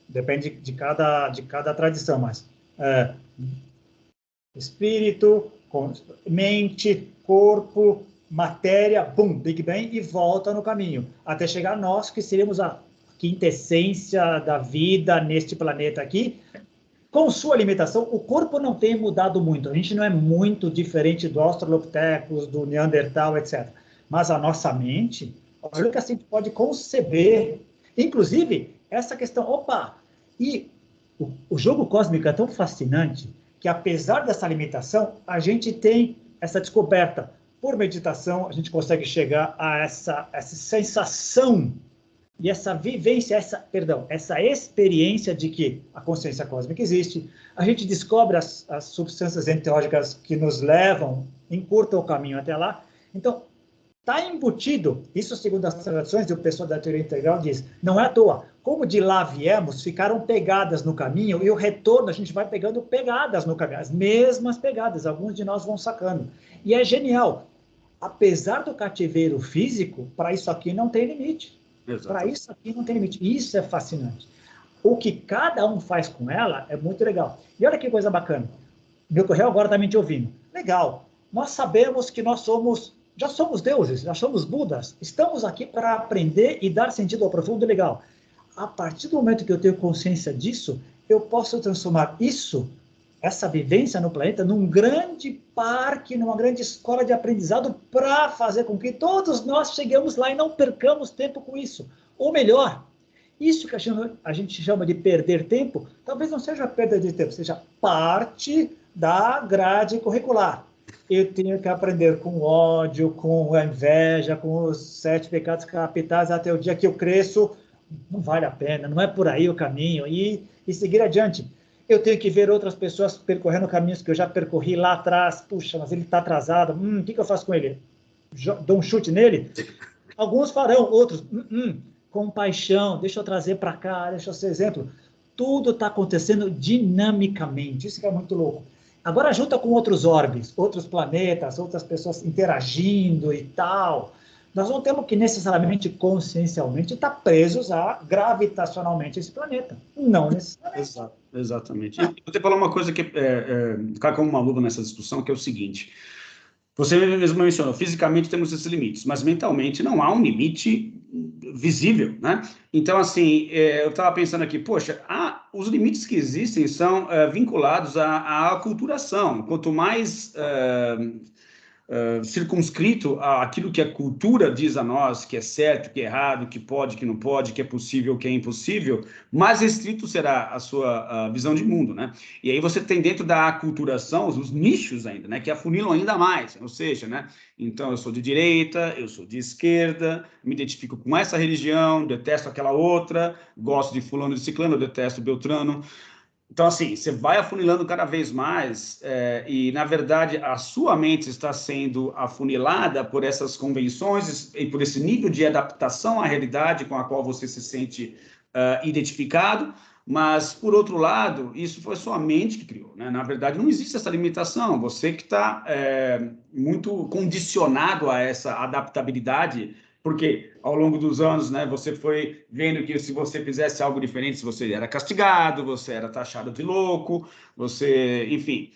Depende de cada tradição, mas espírito, mente, corpo, matéria, bum, Big Bang, e volta no caminho, até chegar a nós, que seríamos a quintessência da vida neste planeta aqui. Com sua limitação, o corpo não tem mudado muito, a gente não é muito diferente do Australopithecus, do Neandertal, etc. Mas a nossa mente, olha o que a gente pode conceber, inclusive essa questão, e o jogo cósmico é tão fascinante que, apesar dessa limitação, a gente tem essa descoberta. Por meditação, a gente consegue chegar a essa sensação e essa vivência, essa experiência de que a consciência cósmica existe. A gente descobre as substâncias enteógicas que nos levam, encurtam o caminho até lá. Então, está embutido, isso segundo as tradições, e o pessoal da teoria integral diz, não é à toa, como de lá viemos, ficaram pegadas no caminho, e o retorno a gente vai pegando pegadas no caminho, as mesmas pegadas, alguns de nós vão sacando. E é genial. Apesar do cativeiro físico, para isso aqui não tem limite. Para isso aqui não tem limite. Isso é fascinante. O que cada um faz com ela é muito legal. E olha que coisa bacana. Meu correio agora está me ouvindo. Legal. Nós sabemos que já somos deuses, já somos Budas. Estamos aqui para aprender e dar sentido ao profundo. Legal. A partir do momento que eu tenho consciência disso, eu posso transformar essa vivência no planeta, num grande parque, numa grande escola de aprendizado, para fazer com que todos nós cheguemos lá e não percamos tempo com isso. Ou melhor, isso que a gente chama de perder tempo, talvez não seja perda de tempo, seja parte da grade curricular. Eu tenho que aprender com ódio, com a inveja, com os 7 pecados capitais, até o dia que eu cresço. Não vale a pena, não é por aí o caminho, e seguir adiante. Eu tenho que ver outras pessoas percorrendo caminhos que eu já percorri lá atrás. Puxa, mas ele está atrasado. O que eu faço com ele? Dou um chute nele? Alguns farão, outros, compaixão, deixa eu trazer para cá, deixa eu ser exemplo. Tudo está acontecendo dinamicamente, isso que é muito louco. Agora junta com outros orbes, outros planetas, outras pessoas interagindo e tal. Nós não temos que necessariamente, consciencialmente, estar presos gravitacionalmente a esse planeta. Não necessariamente.
Exatamente. E eu vou te falar uma coisa que cai como uma luva nessa discussão, que é o seguinte. Você mesmo mencionou, fisicamente temos esses limites, mas mentalmente não há um limite visível, né? Então, assim, eu estava pensando aqui, poxa, os limites que existem são vinculados à aculturação. Quanto mais circunscrito àquilo que a cultura diz a nós, que é certo, que é errado, que pode, que não pode, que é possível, que é impossível, mais restrito será a sua visão de mundo, né? E aí você tem dentro da aculturação os nichos ainda, né? Que afunilam ainda mais, ou seja, né? Então eu sou de direita, eu sou de esquerda, me identifico com essa religião, detesto aquela outra, gosto de fulano de ciclano, detesto Beltrano. Então, assim, você vai afunilando cada vez mais e, na verdade, a sua mente está sendo afunilada por essas convenções e por esse nível de adaptação à realidade com a qual você se sente identificado, mas, por outro lado, isso foi sua mente que criou, né? Na verdade, não existe essa limitação, você que está muito condicionado a essa adaptabilidade, porque ao longo dos anos, né, você foi vendo que se você fizesse algo diferente, você era castigado, você era taxado de louco, você, enfim,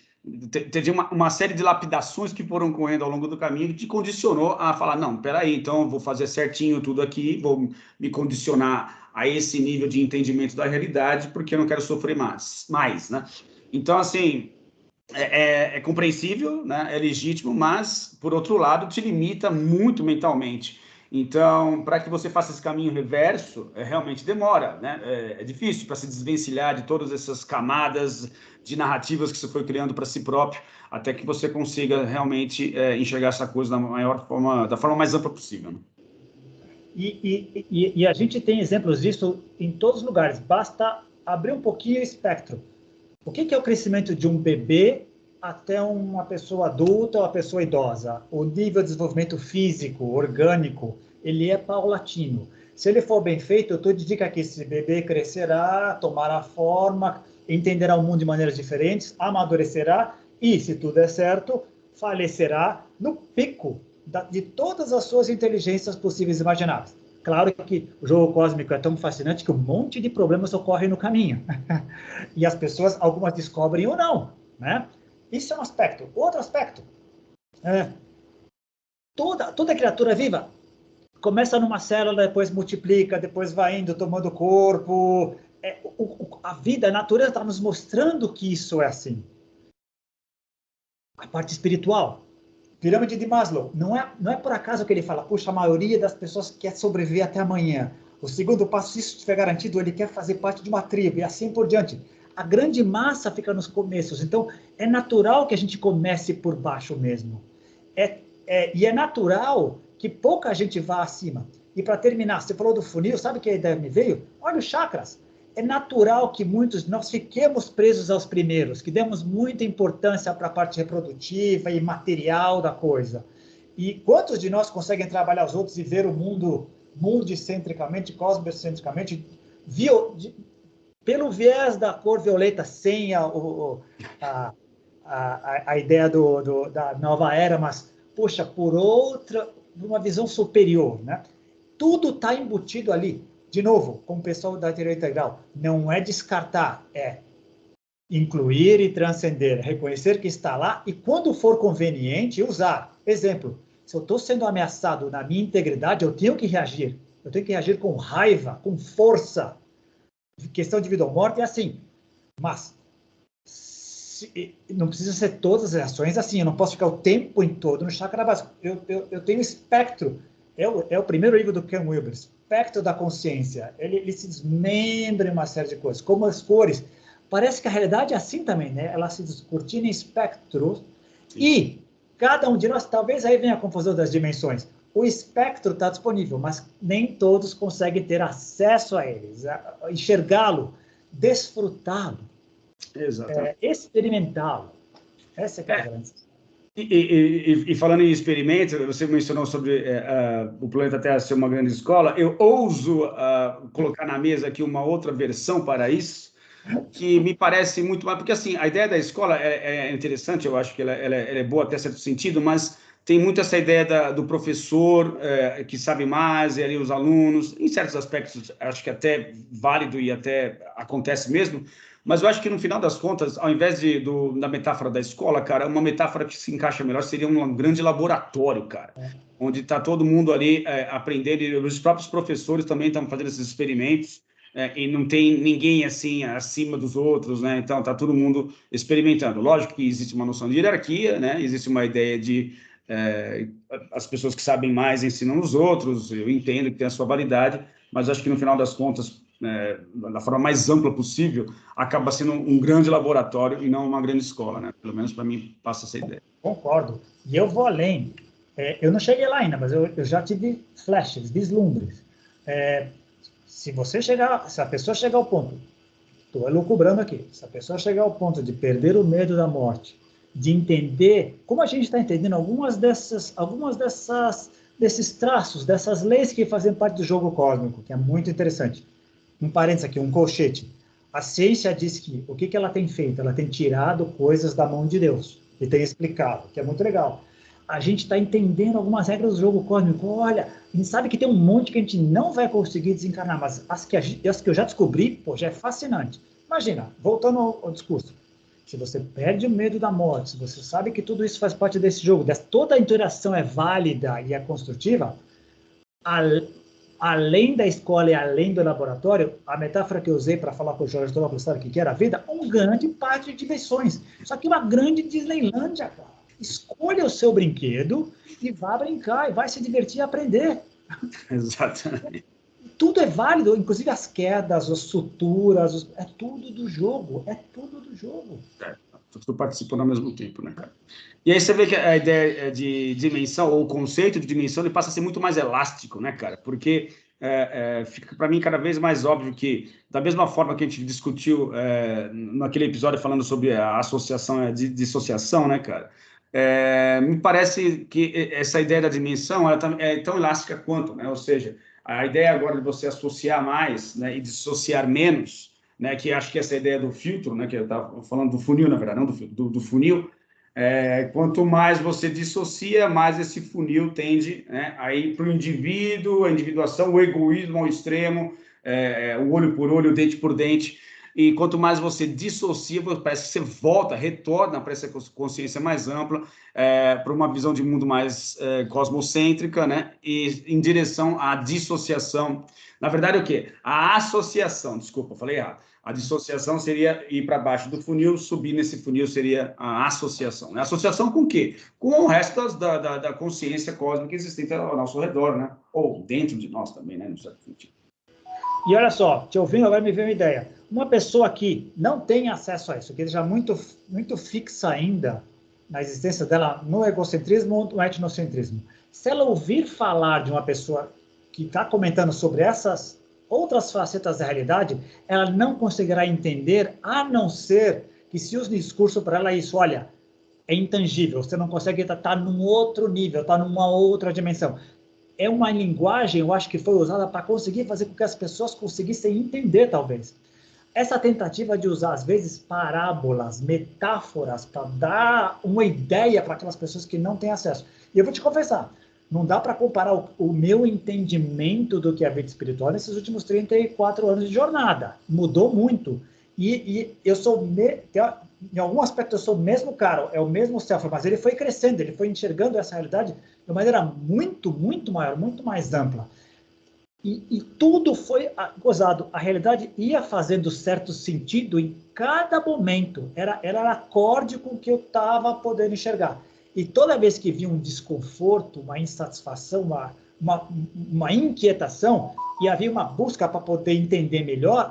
teve uma série de lapidações que foram correndo ao longo do caminho que te condicionou a falar, não, peraí, então eu vou fazer certinho tudo aqui, vou me condicionar a esse nível de entendimento da realidade, porque eu não quero sofrer mais, né? Então, assim, é compreensível, né? É legítimo, mas, por outro lado, te limita muito mentalmente. Então, para que você faça esse caminho reverso, realmente demora, né? É difícil para se desvencilhar de todas essas camadas de narrativas que você foi criando para si próprio, até que você consiga realmente enxergar essa coisa da forma mais ampla possível, né?
E a gente tem exemplos disso em todos os lugares. Basta abrir um pouquinho o espectro. O que é o crescimento de um bebê até uma pessoa adulta ou uma pessoa idosa? O nível de desenvolvimento físico, orgânico, ele é paulatino. Se ele for bem feito, eu estou de dica que esse bebê crescerá, tomará forma, entenderá o mundo de maneiras diferentes, amadurecerá e, se tudo der certo, falecerá no pico de todas as suas inteligências possíveis e imagináveis. Claro que o jogo cósmico é tão fascinante que um monte de problemas ocorrem no caminho. E as pessoas, algumas descobrem ou não, né? Isso é um aspecto. Outro aspecto, toda criatura viva começa numa célula, depois multiplica, depois vai indo, tomando corpo. A vida, a natureza está nos mostrando que isso é assim. A parte espiritual, pirâmide de Maslow, não é por acaso que ele fala, puxa, a maioria das pessoas quer sobreviver até amanhã. O segundo passo, se isso estiver garantido, ele quer fazer parte de uma tribo e assim por diante. A grande massa fica nos começos, então é natural que a gente comece por baixo mesmo. E é natural que pouca gente vá acima. E para terminar, você falou do funil, sabe que a ideia me veio? Olha os chakras. É natural que muitos de nós fiquemos presos aos primeiros, que demos muita importância para a parte reprodutiva e material da coisa. E quantos de nós conseguem trabalhar os outros e ver o mundo multicentricamente, cosmocentricamente, pelo viés da cor violeta, sem a ideia da nova era, mas, poxa, por uma visão superior, né? Tudo está embutido ali. De novo, como o pessoal da teoria integral, não é descartar, é incluir e transcender, reconhecer que está lá e, quando for conveniente, usar. Exemplo, se eu estou sendo ameaçado na minha integridade, eu tenho que reagir. Eu tenho que reagir com raiva, com força. Questão de vida ou morte é assim. Mas não precisa ser todas as reações assim. Eu não posso ficar o tempo todo no chakra básico. Eu tenho espectro. É o primeiro livro do Ken Wilber, Espectro da Consciência. Ele se desmembra em uma série de coisas, como as cores. Parece que a realidade é assim também, né? Ela se descortina em espectros. E cada um de nós, talvez aí venha a confusão das dimensões. O espectro está disponível, mas nem todos conseguem ter acesso a eles, enxergá-lo, desfrutá-lo, experimentá-lo. Essa é a grande.
E falando em experimento, você mencionou sobre o planeta Terra ser uma grande escola. Eu ouso colocar na mesa aqui uma outra versão para isso, que me parece muito mais... Porque, assim, a ideia da escola é interessante, eu acho que ela é boa até certo sentido, mas tem muito essa ideia do professor que sabe mais, e ali os alunos, em certos aspectos, acho que até válido e até acontece mesmo, mas eu acho que no final das contas, ao invés da metáfora da escola, cara, uma metáfora que se encaixa melhor seria um grande laboratório, cara, onde está todo mundo ali aprendendo, e os próprios professores também estão fazendo esses experimentos, e não tem ninguém assim acima dos outros, né? Então está todo mundo experimentando. Lógico que existe uma noção de hierarquia, né? Existe uma ideia de As pessoas que sabem mais ensinam os outros, eu entendo que tem a sua validade, mas acho que no final das contas, da forma mais ampla possível, acaba sendo um grande laboratório e não uma grande escola, né? Pelo menos para mim passa essa ideia.
Concordo. E eu vou além. Eu não cheguei lá ainda, mas eu já tive flashes, vislumbres. Se a pessoa chegar ao ponto, estou elucubrando aqui, se a pessoa chegar ao ponto de perder o medo da morte, de entender, como a gente está entendendo desses traços, dessas leis que fazem parte do jogo cósmico, que é muito interessante. Um parênteses aqui, um colchete. A ciência diz que o que ela tem feito? Ela tem tirado coisas da mão de Deus e tem explicado, que é muito legal. A gente está entendendo algumas regras do jogo cósmico. Olha, a gente sabe que tem um monte que a gente não vai conseguir desencarnar, mas as que eu já descobri, pô, já é fascinante. Imagina, voltando ao discurso, se você perde o medo da morte, se você sabe que tudo isso faz parte desse jogo, toda a interação é válida e é construtiva, além da escola e além do laboratório, a metáfora que eu usei para falar com o Jorge Trópolis, sabe o que era a vida? Um grande parque de diversões. Só que uma grande Disneylândia, cara. Escolha o seu brinquedo e vá brincar, e vai se divertir e aprender.
Exatamente.
Tudo é válido, inclusive as quedas, as suturas, é tudo do jogo, é tudo do jogo.
Tudo participando ao mesmo tempo, né, cara? E aí você vê que a ideia de dimensão, ou o conceito de dimensão, ele passa a ser muito mais elástico, né, cara? Porque fica para mim cada vez mais óbvio que, da mesma forma que a gente discutiu naquele episódio falando sobre a associação, a dissociação, né, cara? Me parece que essa ideia da dimensão ela é tão elástica quanto, né? Ou seja, a ideia agora de você associar mais, né, e dissociar menos, né, que acho que essa ideia do filtro, né, que eu estava falando do funil, na verdade, não do funil, quanto mais você dissocia, mais esse funil tende, né, a ir para o indivíduo, a individuação, o egoísmo ao extremo, o olho por olho, o dente por dente. E quanto mais você dissocia, parece que você retorna para essa consciência mais ampla, para uma visão de mundo mais cosmocêntrica, né? E em direção à dissociação. Na verdade, o quê? A associação, desculpa, falei errado. A dissociação seria ir para baixo do funil, subir nesse funil seria a associação. Né? Associação com o quê? Com o resto da consciência cósmica existente ao nosso redor, né? Ou dentro de nós também, né? No certo sentido.
E olha só, te ouvindo agora me veio uma ideia. Uma pessoa que não tem acesso a isso, que já muito, muito fixa ainda na existência dela no egocentrismo ou no etnocentrismo, se ela ouvir falar de uma pessoa que está comentando sobre essas outras facetas da realidade, ela não conseguirá entender, a não ser que se o discurso para ela é isso, olha, é intangível, você não consegue estar num outro nível, estar numa outra dimensão. É uma linguagem, eu acho que foi usada para conseguir fazer com que as pessoas conseguissem entender, talvez. Essa tentativa de usar, às vezes, parábolas, metáforas, para dar uma ideia para aquelas pessoas que não têm acesso. E eu vou te confessar, não dá para comparar o meu entendimento do que é a vida espiritual nesses últimos 34 anos de jornada. Mudou muito. E eu sou, em algum aspecto, eu sou o mesmo cara, é o mesmo self, mas ele foi crescendo, ele foi enxergando essa realidade de uma maneira muito, muito maior, muito mais ampla. E tudo foi gozado. A realidade ia fazendo certo sentido em cada momento. Era acorde com o que eu estava podendo enxergar. E toda vez que vinha um desconforto, uma insatisfação, uma inquietação, e havia uma busca para poder entender melhor,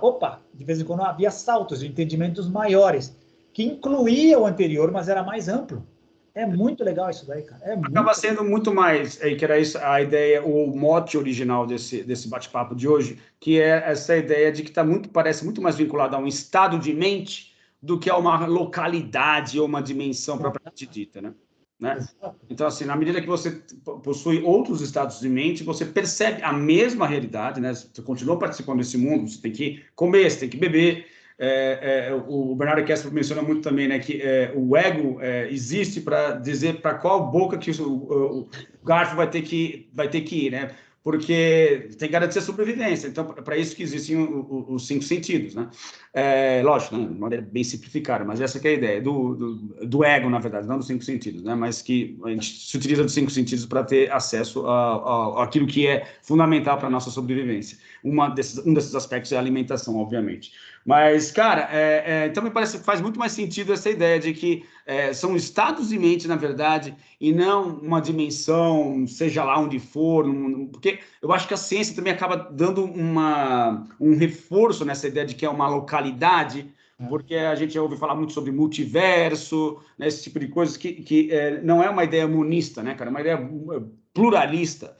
de vez em quando havia saltos de entendimentos maiores, que incluía o anterior, mas era mais amplo. É muito legal isso daí, cara.
Acaba sendo muito mais, que era isso, a ideia, o mote original desse bate-papo de hoje, que é essa ideia de que parece muito mais vinculado a um estado de mente do que a uma localidade ou uma dimensão propriamente dita, né? Então, assim, na medida que você possui outros estados de mente, você percebe a mesma realidade, né? Você continua participando desse mundo, você tem que comer, você tem que beber. O Bernardo Kessler menciona muito também, né, que o ego existe para dizer para qual boca que o garfo vai ter que ir, né? Porque tem que garantir a sobrevivência. Então, para isso que existem os 5 sentidos, né? Lógico, né, de maneira bem simplificada, mas essa que é a ideia do ego, na verdade, não dos 5 sentidos, né? Mas que a gente se utiliza dos 5 sentidos para ter acesso àquilo que é fundamental para a nossa sobrevivência. Um desses aspectos é a alimentação, obviamente. Mas, cara, então me parece que faz muito mais sentido essa ideia de que são estados de mente, na verdade, e não uma dimensão, seja lá onde for, porque eu acho que a ciência também acaba dando um reforço nessa ideia de que é uma localidade, porque a gente já ouve falar muito sobre multiverso, né, esse tipo de coisas, que não é uma ideia monista, né, cara? É uma ideia pluralista.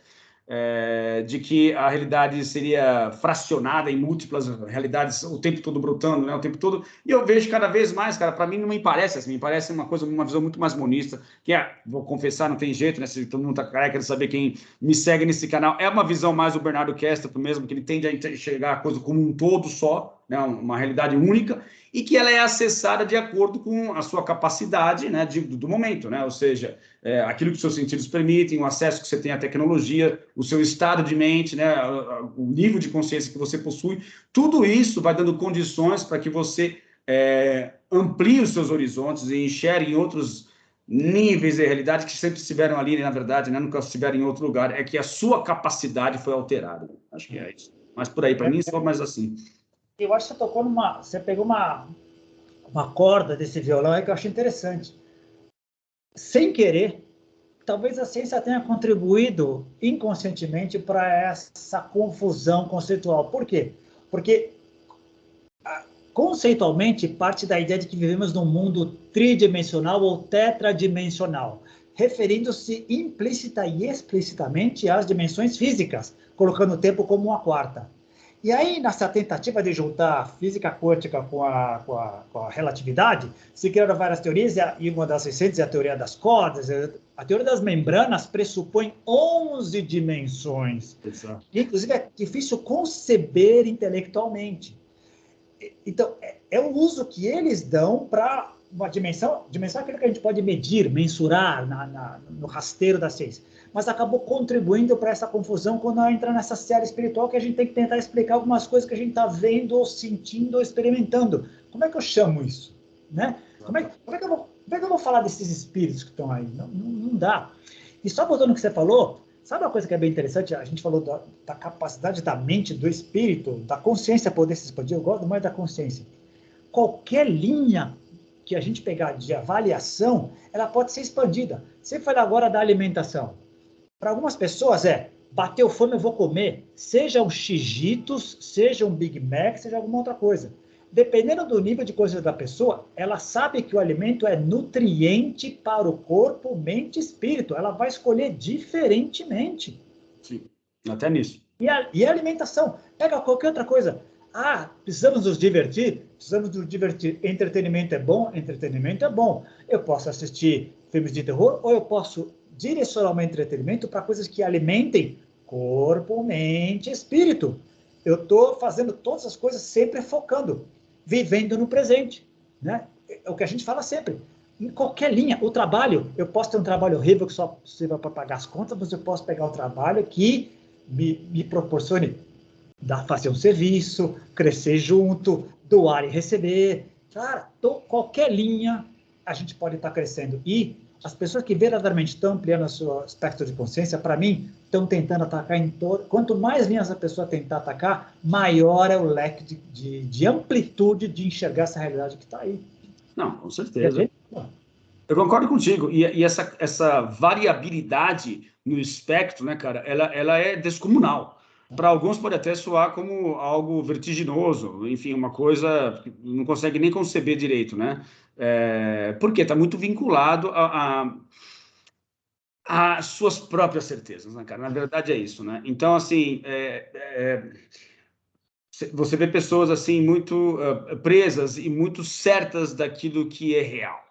De que a realidade seria fracionada em múltiplas realidades o tempo todo brotando, né, o tempo todo, e eu vejo cada vez mais, cara, para mim não me parece assim, me parece uma visão muito mais monista, que vou confessar, não tem jeito, né, se todo mundo tá careca de saber quem me segue nesse canal, é uma visão mais do Bernardo Kesterow mesmo, que ele tende a enxergar a coisa como um todo só, né, uma realidade única, e que ela é acessada de acordo com a sua capacidade, né, do momento, né, ou seja, aquilo que os seus sentidos permitem, o acesso que você tem à tecnologia, o seu estado de mente, né, o nível de consciência que você possui, tudo isso vai dando condições para que você amplie os seus horizontes e enxergue em outros níveis de realidade que sempre estiveram ali, na verdade, né, nunca estiveram em outro lugar, é que a sua capacidade foi alterada. Acho que é isso. Mas por aí, para mim, só mais assim.
Eu acho que você tocou você pegou uma corda desse violão aí que eu acho interessante. Sem querer, talvez a ciência tenha contribuído inconscientemente para essa confusão conceitual. Por quê? Porque conceitualmente parte da ideia de que vivemos num mundo tridimensional ou tetradimensional, referindo-se implícita e explicitamente às dimensões físicas, colocando o tempo como uma quarta. E aí, nessa tentativa de juntar a física quântica com a relatividade, se criaram várias teorias, e uma das recentes é a teoria das cordas. A teoria das membranas pressupõe 11 dimensões.
Exato.
E, inclusive, é difícil conceber intelectualmente. Então, é o uso que eles dão para uma dimensão é aquilo que a gente pode medir, mensurar no rasteiro da ciência, mas acabou contribuindo para essa confusão quando entra nessa série espiritual que a gente tem que tentar explicar algumas coisas que a gente está vendo, ou sentindo, ou experimentando. Como é que eu chamo isso? Né? Como é que eu vou falar desses espíritos que estão aí? Não dá. E só voltando no que você falou, sabe uma coisa que é bem interessante? A gente falou da capacidade da mente, do espírito, da consciência poder se expandir. Eu gosto mais da consciência. Qualquer linha que a gente pegar de avaliação, ela pode ser expandida. Você falou agora da alimentação. Para algumas pessoas bateu fome, eu vou comer. Seja um X-Jitos, seja um Big Mac, seja alguma outra coisa. Dependendo do nível de consciência da pessoa, ela sabe que o alimento é nutriente para o corpo, mente e espírito. Ela vai escolher diferentemente.
Sim, até nisso.
E a alimentação. Pega qualquer outra coisa. Precisamos nos divertir? Precisamos nos divertir. Entretenimento é bom? Entretenimento é bom. Eu posso assistir filmes de terror ou eu posso direcionar o meu entretenimento para coisas que alimentem corpo, mente e espírito. Eu estou fazendo todas as coisas sempre focando, vivendo no presente. Né? É o que a gente fala sempre. Em qualquer linha, o trabalho, eu posso ter um trabalho horrível que só sirva para pagar as contas, mas eu posso pegar um trabalho que me proporcione fazer um serviço, crescer junto, doar e receber. Cara, qualquer linha a gente pode estar crescendo. E as pessoas que verdadeiramente estão ampliando o seu espectro de consciência, para mim, estão tentando atacar em todo. Quanto mais linhas a pessoa tentar atacar, maior é o leque de amplitude de enxergar essa realidade que está aí.
Não, com certeza. Eu concordo contigo. E essa variabilidade no espectro, né, cara, ela é descomunal. Para alguns pode até soar como algo vertiginoso, enfim, uma coisa que não consegue nem conceber direito, né? Porque está muito vinculado às suas próprias certezas, né, cara? Na verdade é isso, né? Então, assim, você vê pessoas assim muito presas e muito certas daquilo que é real.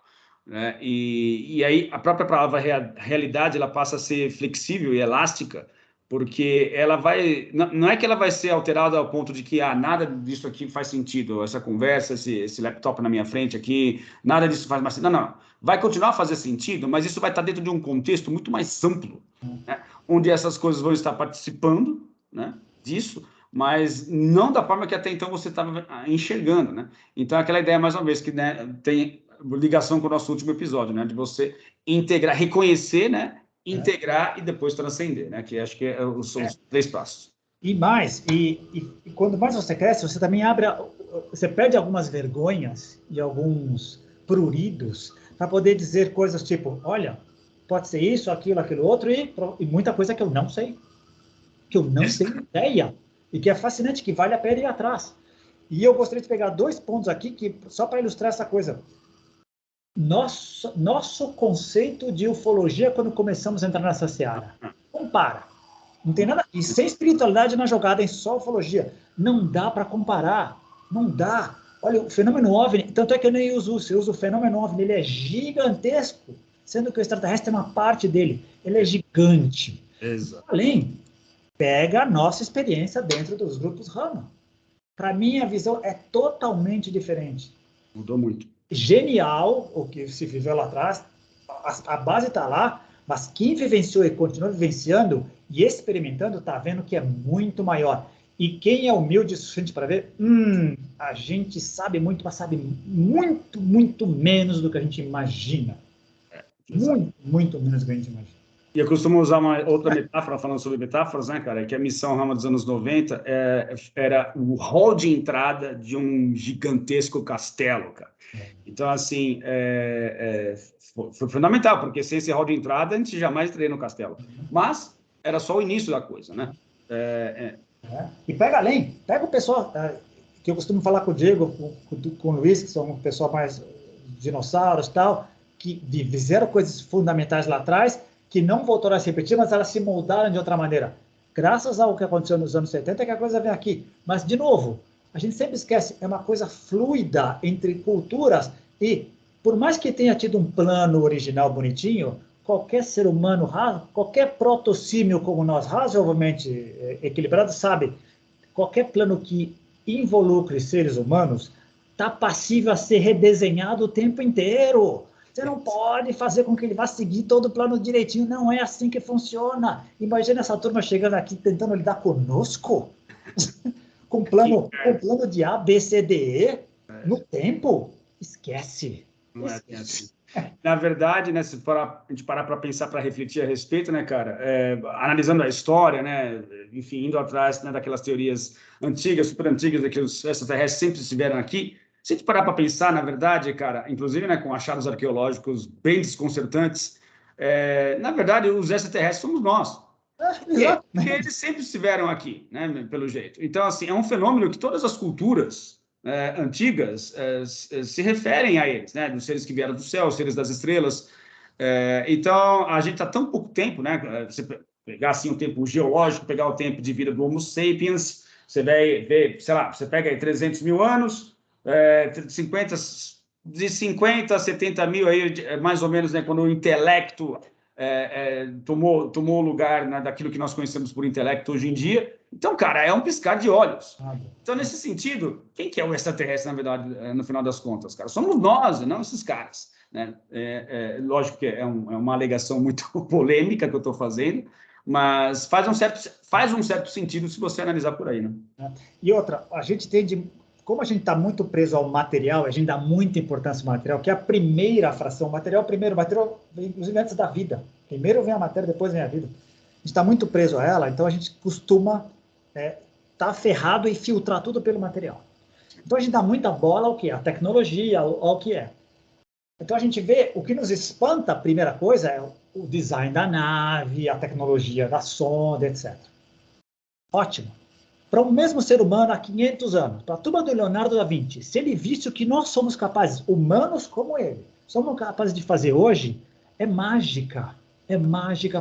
Né? E aí a própria palavra realidade ela passa a ser flexível e elástica, porque ela vai, não é que ela vai ser alterada ao ponto de que nada disso aqui faz sentido, essa conversa, esse laptop na minha frente aqui, nada disso faz mais sentido. Não, vai continuar a fazer sentido, mas isso vai estar dentro de um contexto muito mais amplo, né? Onde essas coisas vão estar participando, né, disso, mas não da forma que até então você estava enxergando, né? Então aquela ideia, mais uma vez, que, né, tem ligação com o nosso último episódio, né? De você integrar, reconhecer, né? Integrar e depois transcender, né? Que acho que são os 3 passos.
E mais, e quando mais você cresce, você também abre você perde algumas vergonhas e alguns pruridos para poder dizer coisas tipo, olha, pode ser isso, aquilo, aquilo outro, e muita coisa que eu não sei, que eu não tenho ideia, e que é fascinante, que vale a pena ir atrás. E eu gostaria de pegar 2 pontos aqui, que só para ilustrar essa coisa. Nosso conceito de ufologia quando começamos a entrar nessa seara. Compara. Não tem nada. E sem espiritualidade na jogada, em só ufologia. Não dá para comparar. Não dá. Olha, o fenômeno OVNI, tanto é que eu nem uso isso, eu uso o fenômeno OVNI, ele é gigantesco, sendo que o extraterrestre é uma parte dele. Ele é gigante.
Exato.
Além, pega a nossa experiência dentro dos grupos Rama. Para mim, a visão é totalmente diferente.
Mudou muito.
Genial o que se viveu lá atrás, a base está lá, mas quem vivenciou e continua vivenciando e experimentando está vendo que é muito maior. E quem é humilde o suficiente para ver, a gente sabe muito, mas sabe muito, muito menos do que a gente imagina. Muito, muito menos do que a gente imagina.
E eu costumo usar uma outra metáfora, falando sobre metáforas, né, cara, que a missão Rama dos anos 90 era o hall de entrada de um gigantesco castelo, cara. Então, assim, foi fundamental, porque sem esse hall de entrada, a gente jamais entraria no castelo. Mas era só o início da coisa, né?
E pega além, pega o pessoal, que eu costumo falar com o Diego, com o Luiz, que são o pessoal mais dinossauros e tal, que fizeram coisas fundamentais lá atrás, que não voltaram a se repetir, mas elas se moldaram de outra maneira. Graças ao que aconteceu nos anos 70, que a coisa vem aqui. Mas, de novo, a gente sempre esquece, é uma coisa fluida entre culturas e, por mais que tenha tido um plano original bonitinho, qualquer ser humano, qualquer protossímio como nós, razoavelmente equilibrado, sabe, qualquer plano que involucre seres humanos está passível a ser redesenhado o tempo inteiro. Você não pode fazer com que ele vá seguir todo o plano direitinho. Não é assim que funciona. Imagina essa turma chegando aqui tentando lidar conosco, com plano de A, B, C, D, E, no tempo. Esquece.
Não é assim. Na verdade, né, se a gente parar para pensar, para refletir a respeito, né, cara, analisando a história, né, enfim, indo atrás, né, daquelas teorias antigas, super antigas, de que os extraterrestres sempre estiveram aqui. Se a gente parar para pensar, na verdade, cara, inclusive, né, com achados arqueológicos bem desconcertantes, na verdade, os extraterrestres somos nós. Porque eles sempre estiveram aqui, né, pelo jeito. Então, assim, é um fenômeno que todas as culturas antigas se referem a eles, né, dos seres que vieram do céu, os seres das estrelas. Então, a gente está tão pouco tempo, né, você pegar assim o tempo geológico, pegar o tempo de vida do Homo sapiens, você vai ver, sei lá, você pega aí 300 mil anos, de 50 a 70 mil, aí, mais ou menos, né, quando o intelecto tomou o lugar, né, daquilo que nós conhecemos por intelecto hoje em dia. Então, cara, é um piscar de olhos. Então, nesse sentido, quem que é o extraterrestre, na verdade, no final das contas, cara? Somos nós, não esses caras, né? Lógico que é uma alegação muito polêmica que eu estou fazendo, mas faz um certo sentido se você analisar por aí, né?
E outra, a gente como a gente está muito preso ao material, a gente dá muita importância ao material, que é a primeira fração. O material vem, inclusive, antes da vida. Primeiro vem a matéria, depois vem a vida. A gente está muito preso a ela, então a gente costuma estar ferrado e filtrar tudo pelo material. Então a gente dá muita bola ao que é, a tecnologia, ao que é. Então a gente vê, o que nos espanta, a primeira coisa, é o design da nave, a tecnologia da sonda, etc. Ótimo. Para o mesmo ser humano há 500 anos, para a turma do Leonardo da Vinci, se ele visse o que nós somos capazes, humanos como ele, somos capazes de fazer hoje, é mágica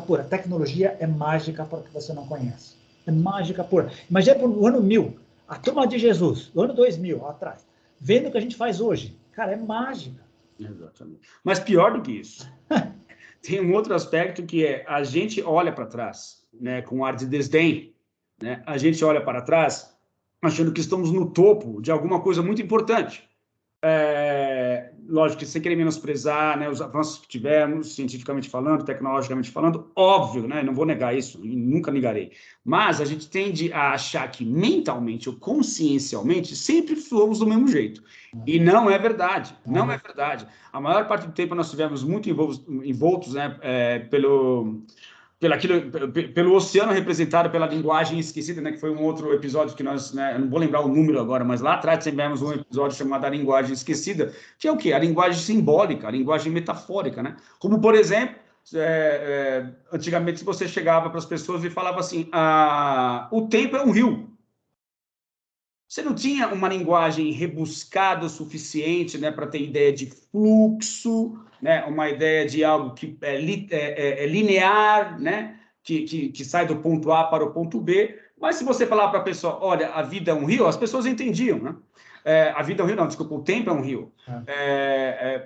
pura. A tecnologia é mágica para o que você não conhece. É mágica pura. Imagina no ano 1000, a turma de Jesus, no ano 2000, atrás, vendo o que a gente faz hoje. Cara, é mágica.
Exatamente. Mas pior do que isso, tem um outro aspecto que é a gente olha para trás, né, com ar de desdém. Né? A gente olha para trás achando que estamos no topo de alguma coisa muito importante. Lógico que sem querer menosprezar, né, os avanços que tivemos, cientificamente falando, tecnologicamente falando, óbvio, né, não vou negar isso, nunca negarei. Mas a gente tende a achar que mentalmente ou consciencialmente sempre fomos do mesmo jeito. E não é verdade, não é verdade. A maior parte do tempo nós estivemos muito envoltos, né, pelo oceano representado pela linguagem esquecida, né, que foi um outro episódio que nós, né, eu não vou lembrar o número agora, mas lá atrás tivemos um episódio chamado A Linguagem Esquecida, que é o quê? A linguagem simbólica, a linguagem metafórica, né? Como, por exemplo, antigamente você chegava para as pessoas e falava assim, o tempo é um rio. Você não tinha uma linguagem rebuscada o suficiente, né, para ter ideia de fluxo, né, uma ideia de algo que é linear, né, que sai do ponto A para o ponto B. Mas se você falar para a pessoa, olha, a vida é um rio, as pessoas entendiam, né? A vida é um rio, não, desculpa, o tempo é um rio.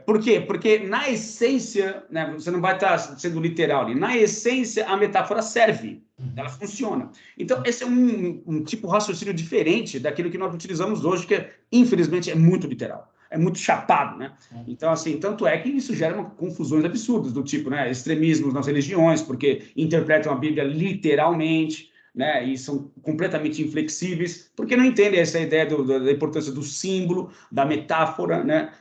Por quê? Porque na essência, né, você não vai estar sendo literal ali, na essência a metáfora serve, ela funciona. Então, esse é um tipo de raciocínio diferente daquilo que nós utilizamos hoje, que infelizmente é muito literal, é muito chapado, né? Então, assim, tanto é que isso gera confusões absurdas, do tipo, né, extremismos nas religiões, porque interpretam a Bíblia literalmente, né, e são completamente inflexíveis, porque não entendem essa ideia da importância do símbolo, da metáfora, né,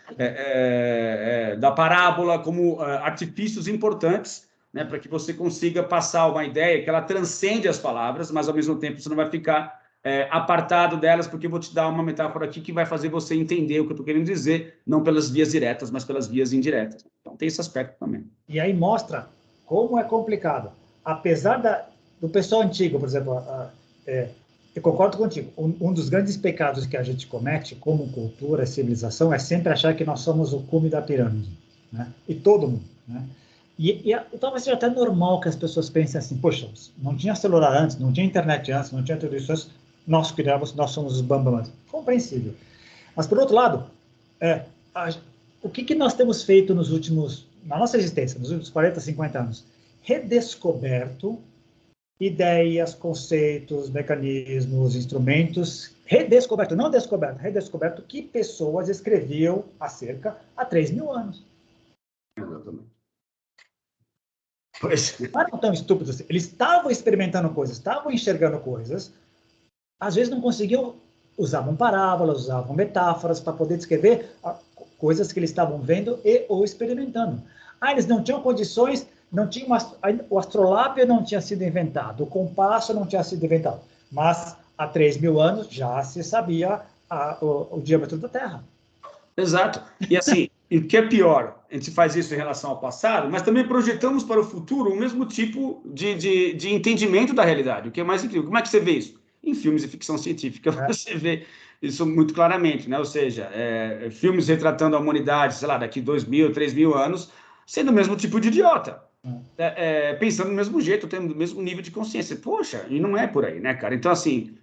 da parábola, como artifícios importantes, né, para que você consiga passar uma ideia que ela transcende as palavras, mas ao mesmo tempo você não vai ficar apartado delas, porque eu vou te dar uma metáfora aqui que vai fazer você entender o que eu estou querendo dizer, não pelas vias diretas, mas pelas vias indiretas. Então tem esse aspecto também.
E aí mostra como é complicado. Apesar do pessoal antigo, por exemplo, eu concordo contigo, um dos grandes pecados que a gente comete como cultura, civilização, é sempre achar que nós somos o cume da pirâmide, né? E todo mundo, né? E talvez seja até normal que as pessoas pensem assim, poxa, não tinha celular antes, não tinha internet antes, não tinha tudo isso antes, nós cuidávamos, nós somos os bambamãs. Compreensível. Mas, por outro lado, o que nós temos feito na nossa existência, nos últimos 40, 50 anos? Redescoberto ideias, conceitos, mecanismos, instrumentos, redescoberto, não descoberto, redescoberto que pessoas escreviam há 3 mil anos.
Exatamente.
Não eram tão estúpidos assim. Eles estavam experimentando coisas, estavam enxergando coisas, às vezes não conseguiam, usavam parábolas, usavam metáforas para poder descrever coisas que eles estavam vendo ou experimentando. Eles não tinham condições, o astrolábio não tinha sido inventado, o compasso não tinha sido inventado, mas há 3 mil anos já se sabia o diâmetro da Terra.
Exato. E assim, o que é pior, a gente faz isso em relação ao passado, mas também projetamos para o futuro o mesmo tipo de entendimento da realidade, o que é mais incrível. Como é que você vê isso? Em filmes de ficção científica, você vê isso muito claramente, né? Ou seja, filmes retratando a humanidade, sei lá, daqui 2.000, 3.000 anos, sendo o mesmo tipo de idiota. Pensando do mesmo jeito, tendo o mesmo nível de consciência. Poxa, e não é por aí, né, cara? Então, assim,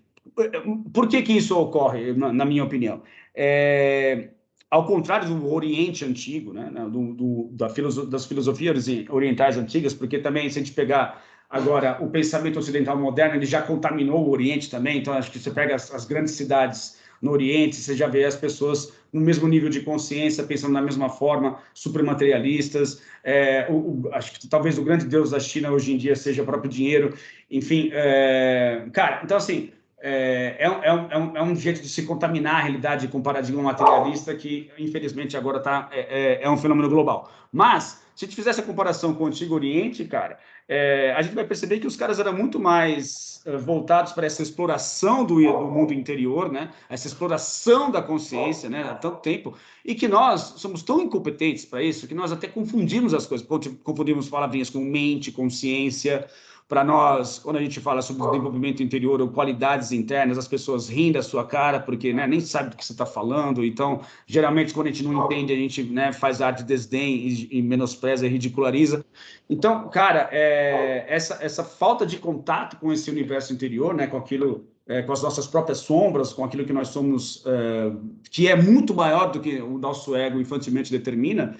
por que isso ocorre, na minha opinião? Ao contrário do Oriente Antigo, né, das filosofias orientais antigas, porque também, se a gente pegar agora o pensamento ocidental moderno, ele já contaminou o Oriente também, então acho que você pega as grandes cidades no Oriente, você já vê as pessoas no mesmo nível de consciência, pensando da mesma forma, supramaterialistas, acho que talvez o grande deus da China hoje em dia seja o próprio dinheiro, enfim, cara, então assim, é um jeito de se contaminar a realidade com paradigma materialista que, infelizmente, agora é um fenômeno global. Mas, se a gente fizer essa comparação com o Antigo Oriente, cara, a gente vai perceber que os caras eram muito mais voltados para essa exploração do mundo interior, né? Essa exploração da consciência, né? Há tanto tempo, e que nós somos tão incompetentes para isso que nós até confundimos as coisas, confundimos palavrinhas com mente, consciência. Para nós, quando a gente fala sobre desenvolvimento interior ou qualidades internas, as pessoas riem da sua cara, porque, né, nem sabe do que você está falando. Então, geralmente, quando a gente não entende, a gente, né, faz ar de desdém e menospreza e ridiculariza. Então, cara, essa falta de contato com esse universo interior, né, com aquilo, com as nossas próprias sombras, com aquilo que nós somos, que é muito maior do que o nosso ego infantilmente determina,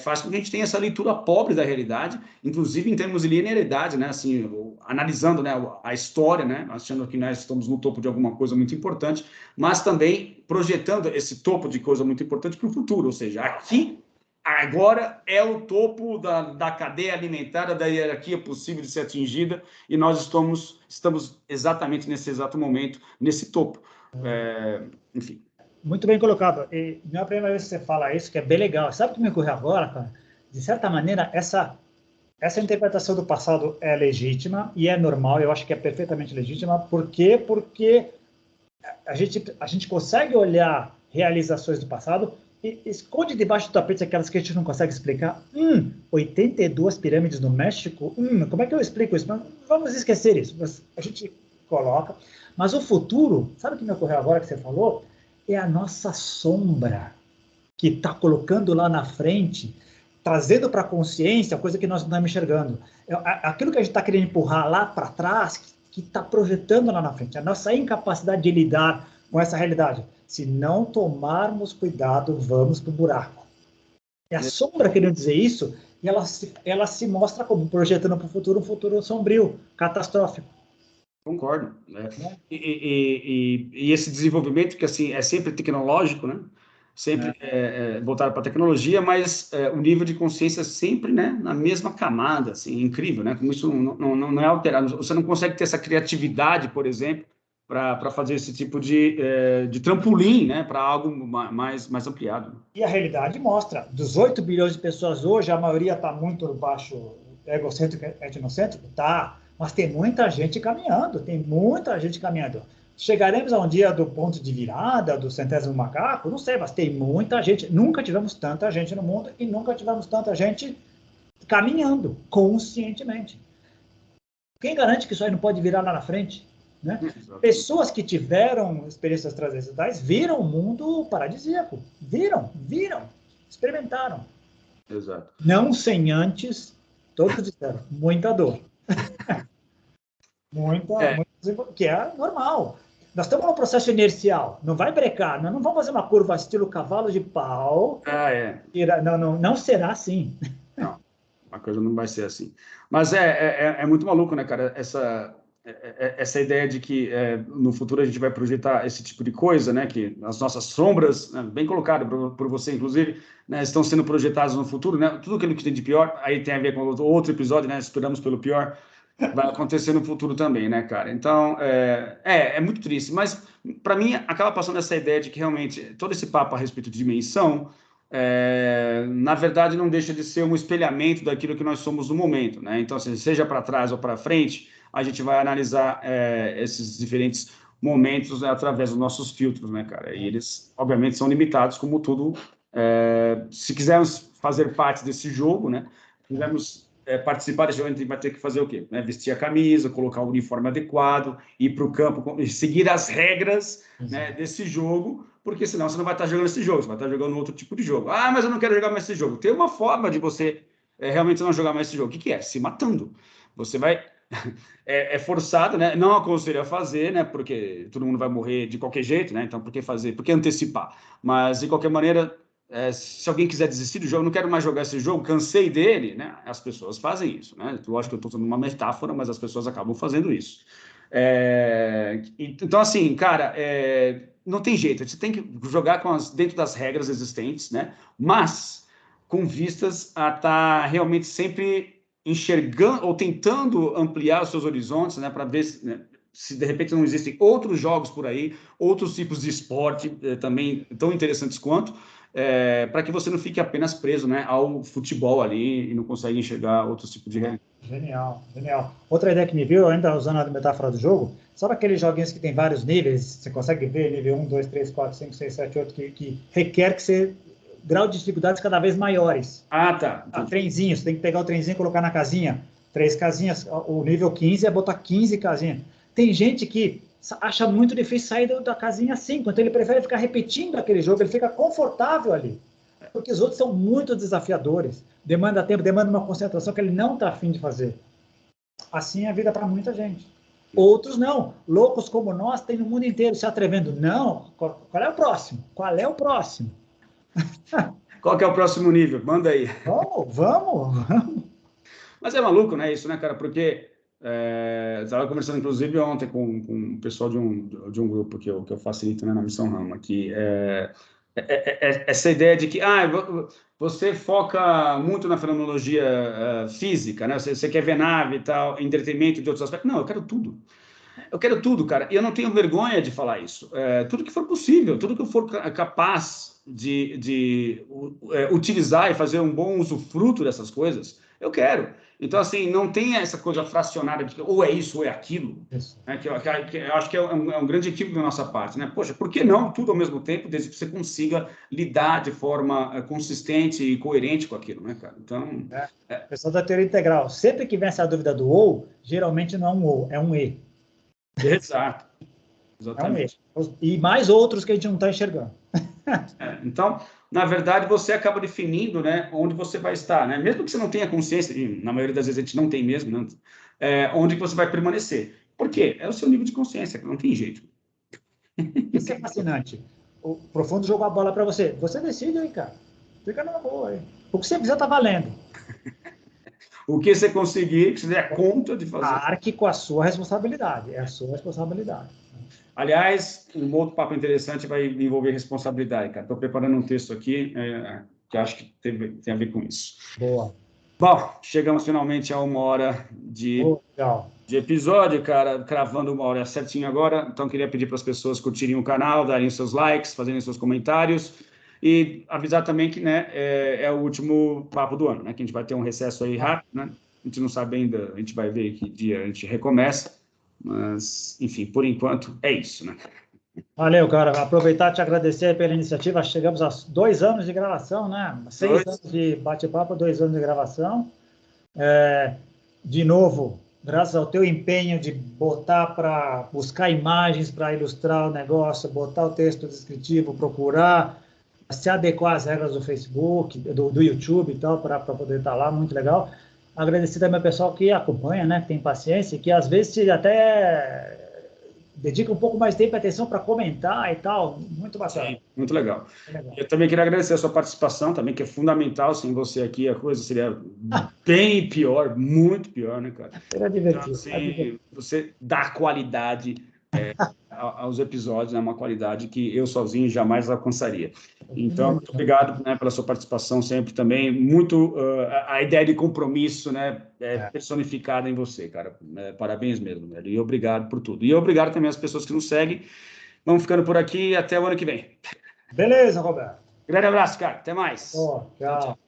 faz com que a gente tenha essa leitura pobre da realidade, inclusive em termos de linearidade, né? Assim, analisando, né, a história, né, achando que nós estamos no topo de alguma coisa muito importante, mas também projetando esse topo de coisa muito importante para o futuro, ou seja, aqui, agora é o topo da cadeia alimentar, da hierarquia possível de ser atingida, e nós estamos exatamente nesse exato momento, nesse topo. Enfim.
Muito bem colocado. E não é a primeira vez que você fala isso, que é bem legal. Sabe o que me ocorreu agora, cara? De certa maneira, essa Essa interpretação do passado é legítima e é normal, eu acho que é perfeitamente legítima. Por quê? Porque a gente consegue olhar realizações do passado e esconde debaixo do tapete aquelas que a gente não consegue explicar. 82 pirâmides no México? Como é que eu explico isso? Vamos esquecer isso. A gente coloca. Mas o futuro, sabe o que me ocorreu agora que você falou? É a nossa sombra que está colocando lá na frente, trazendo para a consciência a coisa que nós não estamos enxergando. Aquilo que a gente está querendo empurrar lá para trás, que está projetando lá na frente. A nossa incapacidade de lidar com essa realidade. Se não tomarmos cuidado, vamos para o buraco. É a sombra querendo dizer isso, e ela se mostra como projetando para o futuro um futuro sombrio, catastrófico.
Concordo, né? E esse desenvolvimento que assim é sempre tecnológico, né? Sempre voltado para a tecnologia, mas o nível de consciência sempre, né, na mesma camada, assim, incrível, né? Como isso não é alterado. Você não consegue ter essa criatividade, por exemplo, para fazer esse tipo de trampolim, né, para algo mais ampliado.
E a realidade mostra, dos 8 bilhões de pessoas hoje, a maioria está muito baixo, egocêntrico, etnocêntrico, tá, mas tem muita gente caminhando, Chegaremos a um dia do ponto de virada, do centésimo macaco? Não sei, mas tem muita gente. Nunca tivemos tanta gente no mundo e nunca tivemos tanta gente caminhando conscientemente. Quem garante que isso aí não pode virar lá na frente? Né? Pessoas que tiveram experiências transcendentais viram o mundo paradisíaco. Viram, experimentaram.
Exato.
Não sem antes, todos disseram, muita dor. muita, que é normal. Nós estamos num processo inercial, não vai brecar, nós não vamos fazer uma curva estilo cavalo de pau. Não será assim.
Não, a coisa não vai ser assim. Mas é muito maluco, né, cara? Essa ideia de que no futuro a gente vai projetar esse tipo de coisa, né? Que as nossas sombras, né, bem colocado por você, inclusive, né, estão sendo projetadas no futuro, né? Tudo aquilo que tem de pior, aí tem a ver com outro episódio, né? Esperamos pelo pior. Vai acontecer no futuro também, né, cara? Então, é muito triste, mas para mim acaba passando essa ideia de que realmente todo esse papo a respeito de dimensão, na verdade, não deixa de ser um espelhamento daquilo que nós somos no momento, né? Então, assim, seja para trás ou para frente, a gente vai analisar esses diferentes momentos, né, através dos nossos filtros, né, cara? E eles, obviamente, são limitados, como tudo. Se quisermos fazer parte desse jogo, né? Quisermos participar desse jogo, a gente vai ter que fazer o quê? Né? Vestir a camisa, colocar o uniforme adequado, ir para o campo, seguir as regras, né, desse jogo, porque senão você não vai estar jogando esse jogo, você vai estar jogando outro tipo de jogo. Ah, mas eu não quero jogar mais esse jogo. Tem uma forma de você realmente não jogar mais esse jogo. O que é? Se matando. Você vai... É forçado, né? Não aconselho a fazer, né? Porque todo mundo vai morrer de qualquer jeito, né? Então, por que fazer? Por que antecipar? Mas, de qualquer maneira... se alguém quiser desistir do jogo, não quero mais jogar esse jogo, cansei dele, né? As pessoas fazem isso, né? Lógico que eu estou usando uma metáfora, mas as pessoas acabam fazendo isso. Então, assim, cara, não tem jeito, você tem que jogar dentro das regras existentes, né? Mas com vistas a estar realmente sempre enxergando ou tentando ampliar os seus horizontes, né? Para ver se de repente não existem outros jogos por aí, outros tipos de esporte também tão interessantes quanto, para que você não fique apenas preso, né, ao futebol ali e não consegue enxergar outros tipos de realidade.
Genial. Outra ideia que me veio, ainda usando a metáfora do jogo, sabe aqueles joguinhos que tem vários níveis? Você consegue ver nível 1, 2, 3, 4, 5, 6, 7, 8, que requer que você grau de dificuldades cada vez maiores.
Tá.
Trenzinho, você tem que pegar o trenzinho e colocar na casinha. 3 casinhas, o nível 15 é botar 15 casinhas. Tem gente que acha muito difícil sair da casinha 5, então ele prefere ficar repetindo aquele jogo, ele fica confortável ali. Porque os outros são muito desafiadores, demanda tempo, demanda uma concentração que ele não está afim de fazer. Assim é a vida para muita gente. Outros não, loucos como nós, tem no mundo inteiro se atrevendo. Não, qual é o próximo?
Qual que é o próximo nível? Manda aí.
Vamos.
Mas é maluco, né, isso, né, cara? Porque estava conversando, inclusive, ontem com o pessoal de um grupo que eu facilito, né, na Missão Rama, que essa ideia de que você foca muito na fenomenologia física, né? Você quer ver nave e tal, entretenimento de outros aspectos. Não, eu quero tudo. Eu quero tudo, cara. E eu não tenho vergonha de falar isso. Tudo que for possível, tudo que eu for capaz de utilizar e fazer um bom usufruto dessas coisas, Eu quero. Então, assim, não tem essa coisa fracionada de que ou é isso ou é aquilo. Né? Que eu acho que é um grande equívoco da nossa parte, né? Poxa, por que não tudo ao mesmo tempo, desde que você consiga lidar de forma consistente e coerente com aquilo, né, cara? Então...
Pessoal da teoria integral, sempre que vem essa dúvida do ou, geralmente não é um ou, é um e.
Exato.
É um e.
Exatamente.
E mais outros que a gente não está enxergando.
Então, na verdade, você acaba definindo, né, onde você vai estar, né? Mesmo que você não tenha consciência, e na maioria das vezes a gente não tem mesmo, né? Onde que você vai permanecer. Por quê? É o seu nível de consciência, não tem jeito.
Isso é fascinante. O profundo jogou a bola para você. Você decide aí, cara. Fica numa boa aí. O que você fizer está valendo.
O que você conseguir, que você der conta de fazer.
Arque com a sua responsabilidade. É a sua responsabilidade.
Aliás, um outro papo interessante vai envolver responsabilidade, cara. Estou preparando um texto aqui que acho que tem a ver com isso.
Boa.
Bom, chegamos finalmente a 1 hora de episódio, cara, cravando 1 hora certinho agora. Então, queria pedir para as pessoas curtirem o canal, darem seus likes, fazerem seus comentários e avisar também que, né, é o último papo do ano, né? Que a gente vai ter um recesso aí rápido, né? A gente não sabe ainda, a gente vai ver que dia a gente recomeça. Mas, enfim, por enquanto é isso, né?
Valeu, cara. Aproveitar e te agradecer pela iniciativa. Chegamos a 2 anos de gravação, né? 6 anos de bate-papo, 2 anos de gravação. De novo, graças ao teu empenho de botar para buscar imagens para ilustrar o negócio, botar o texto descritivo, procurar se adequar às regras do Facebook, do YouTube e tal, para poder estar lá, muito legal. Agradecer também ao pessoal que acompanha, né, que tem paciência, que às vezes até dedica um pouco mais tempo e atenção para comentar e tal, muito bacana.
Sim, muito legal. Eu também queria agradecer a sua participação também, que é fundamental, sem você aqui a coisa seria bem pior, muito pior, né, cara?
Era divertido.
Então, assim, você dá qualidade aos episódios, é uma qualidade que eu sozinho jamais alcançaria. Então, muito obrigado, né, pela sua participação sempre também. Muito a ideia de compromisso, né, personificada em você, cara. Parabéns mesmo, velho. E obrigado por tudo. E obrigado também às pessoas que nos seguem. Vamos ficando por aqui e até o ano que vem.
Beleza, Roberto.
Grande abraço, cara. Até mais.
Tchau.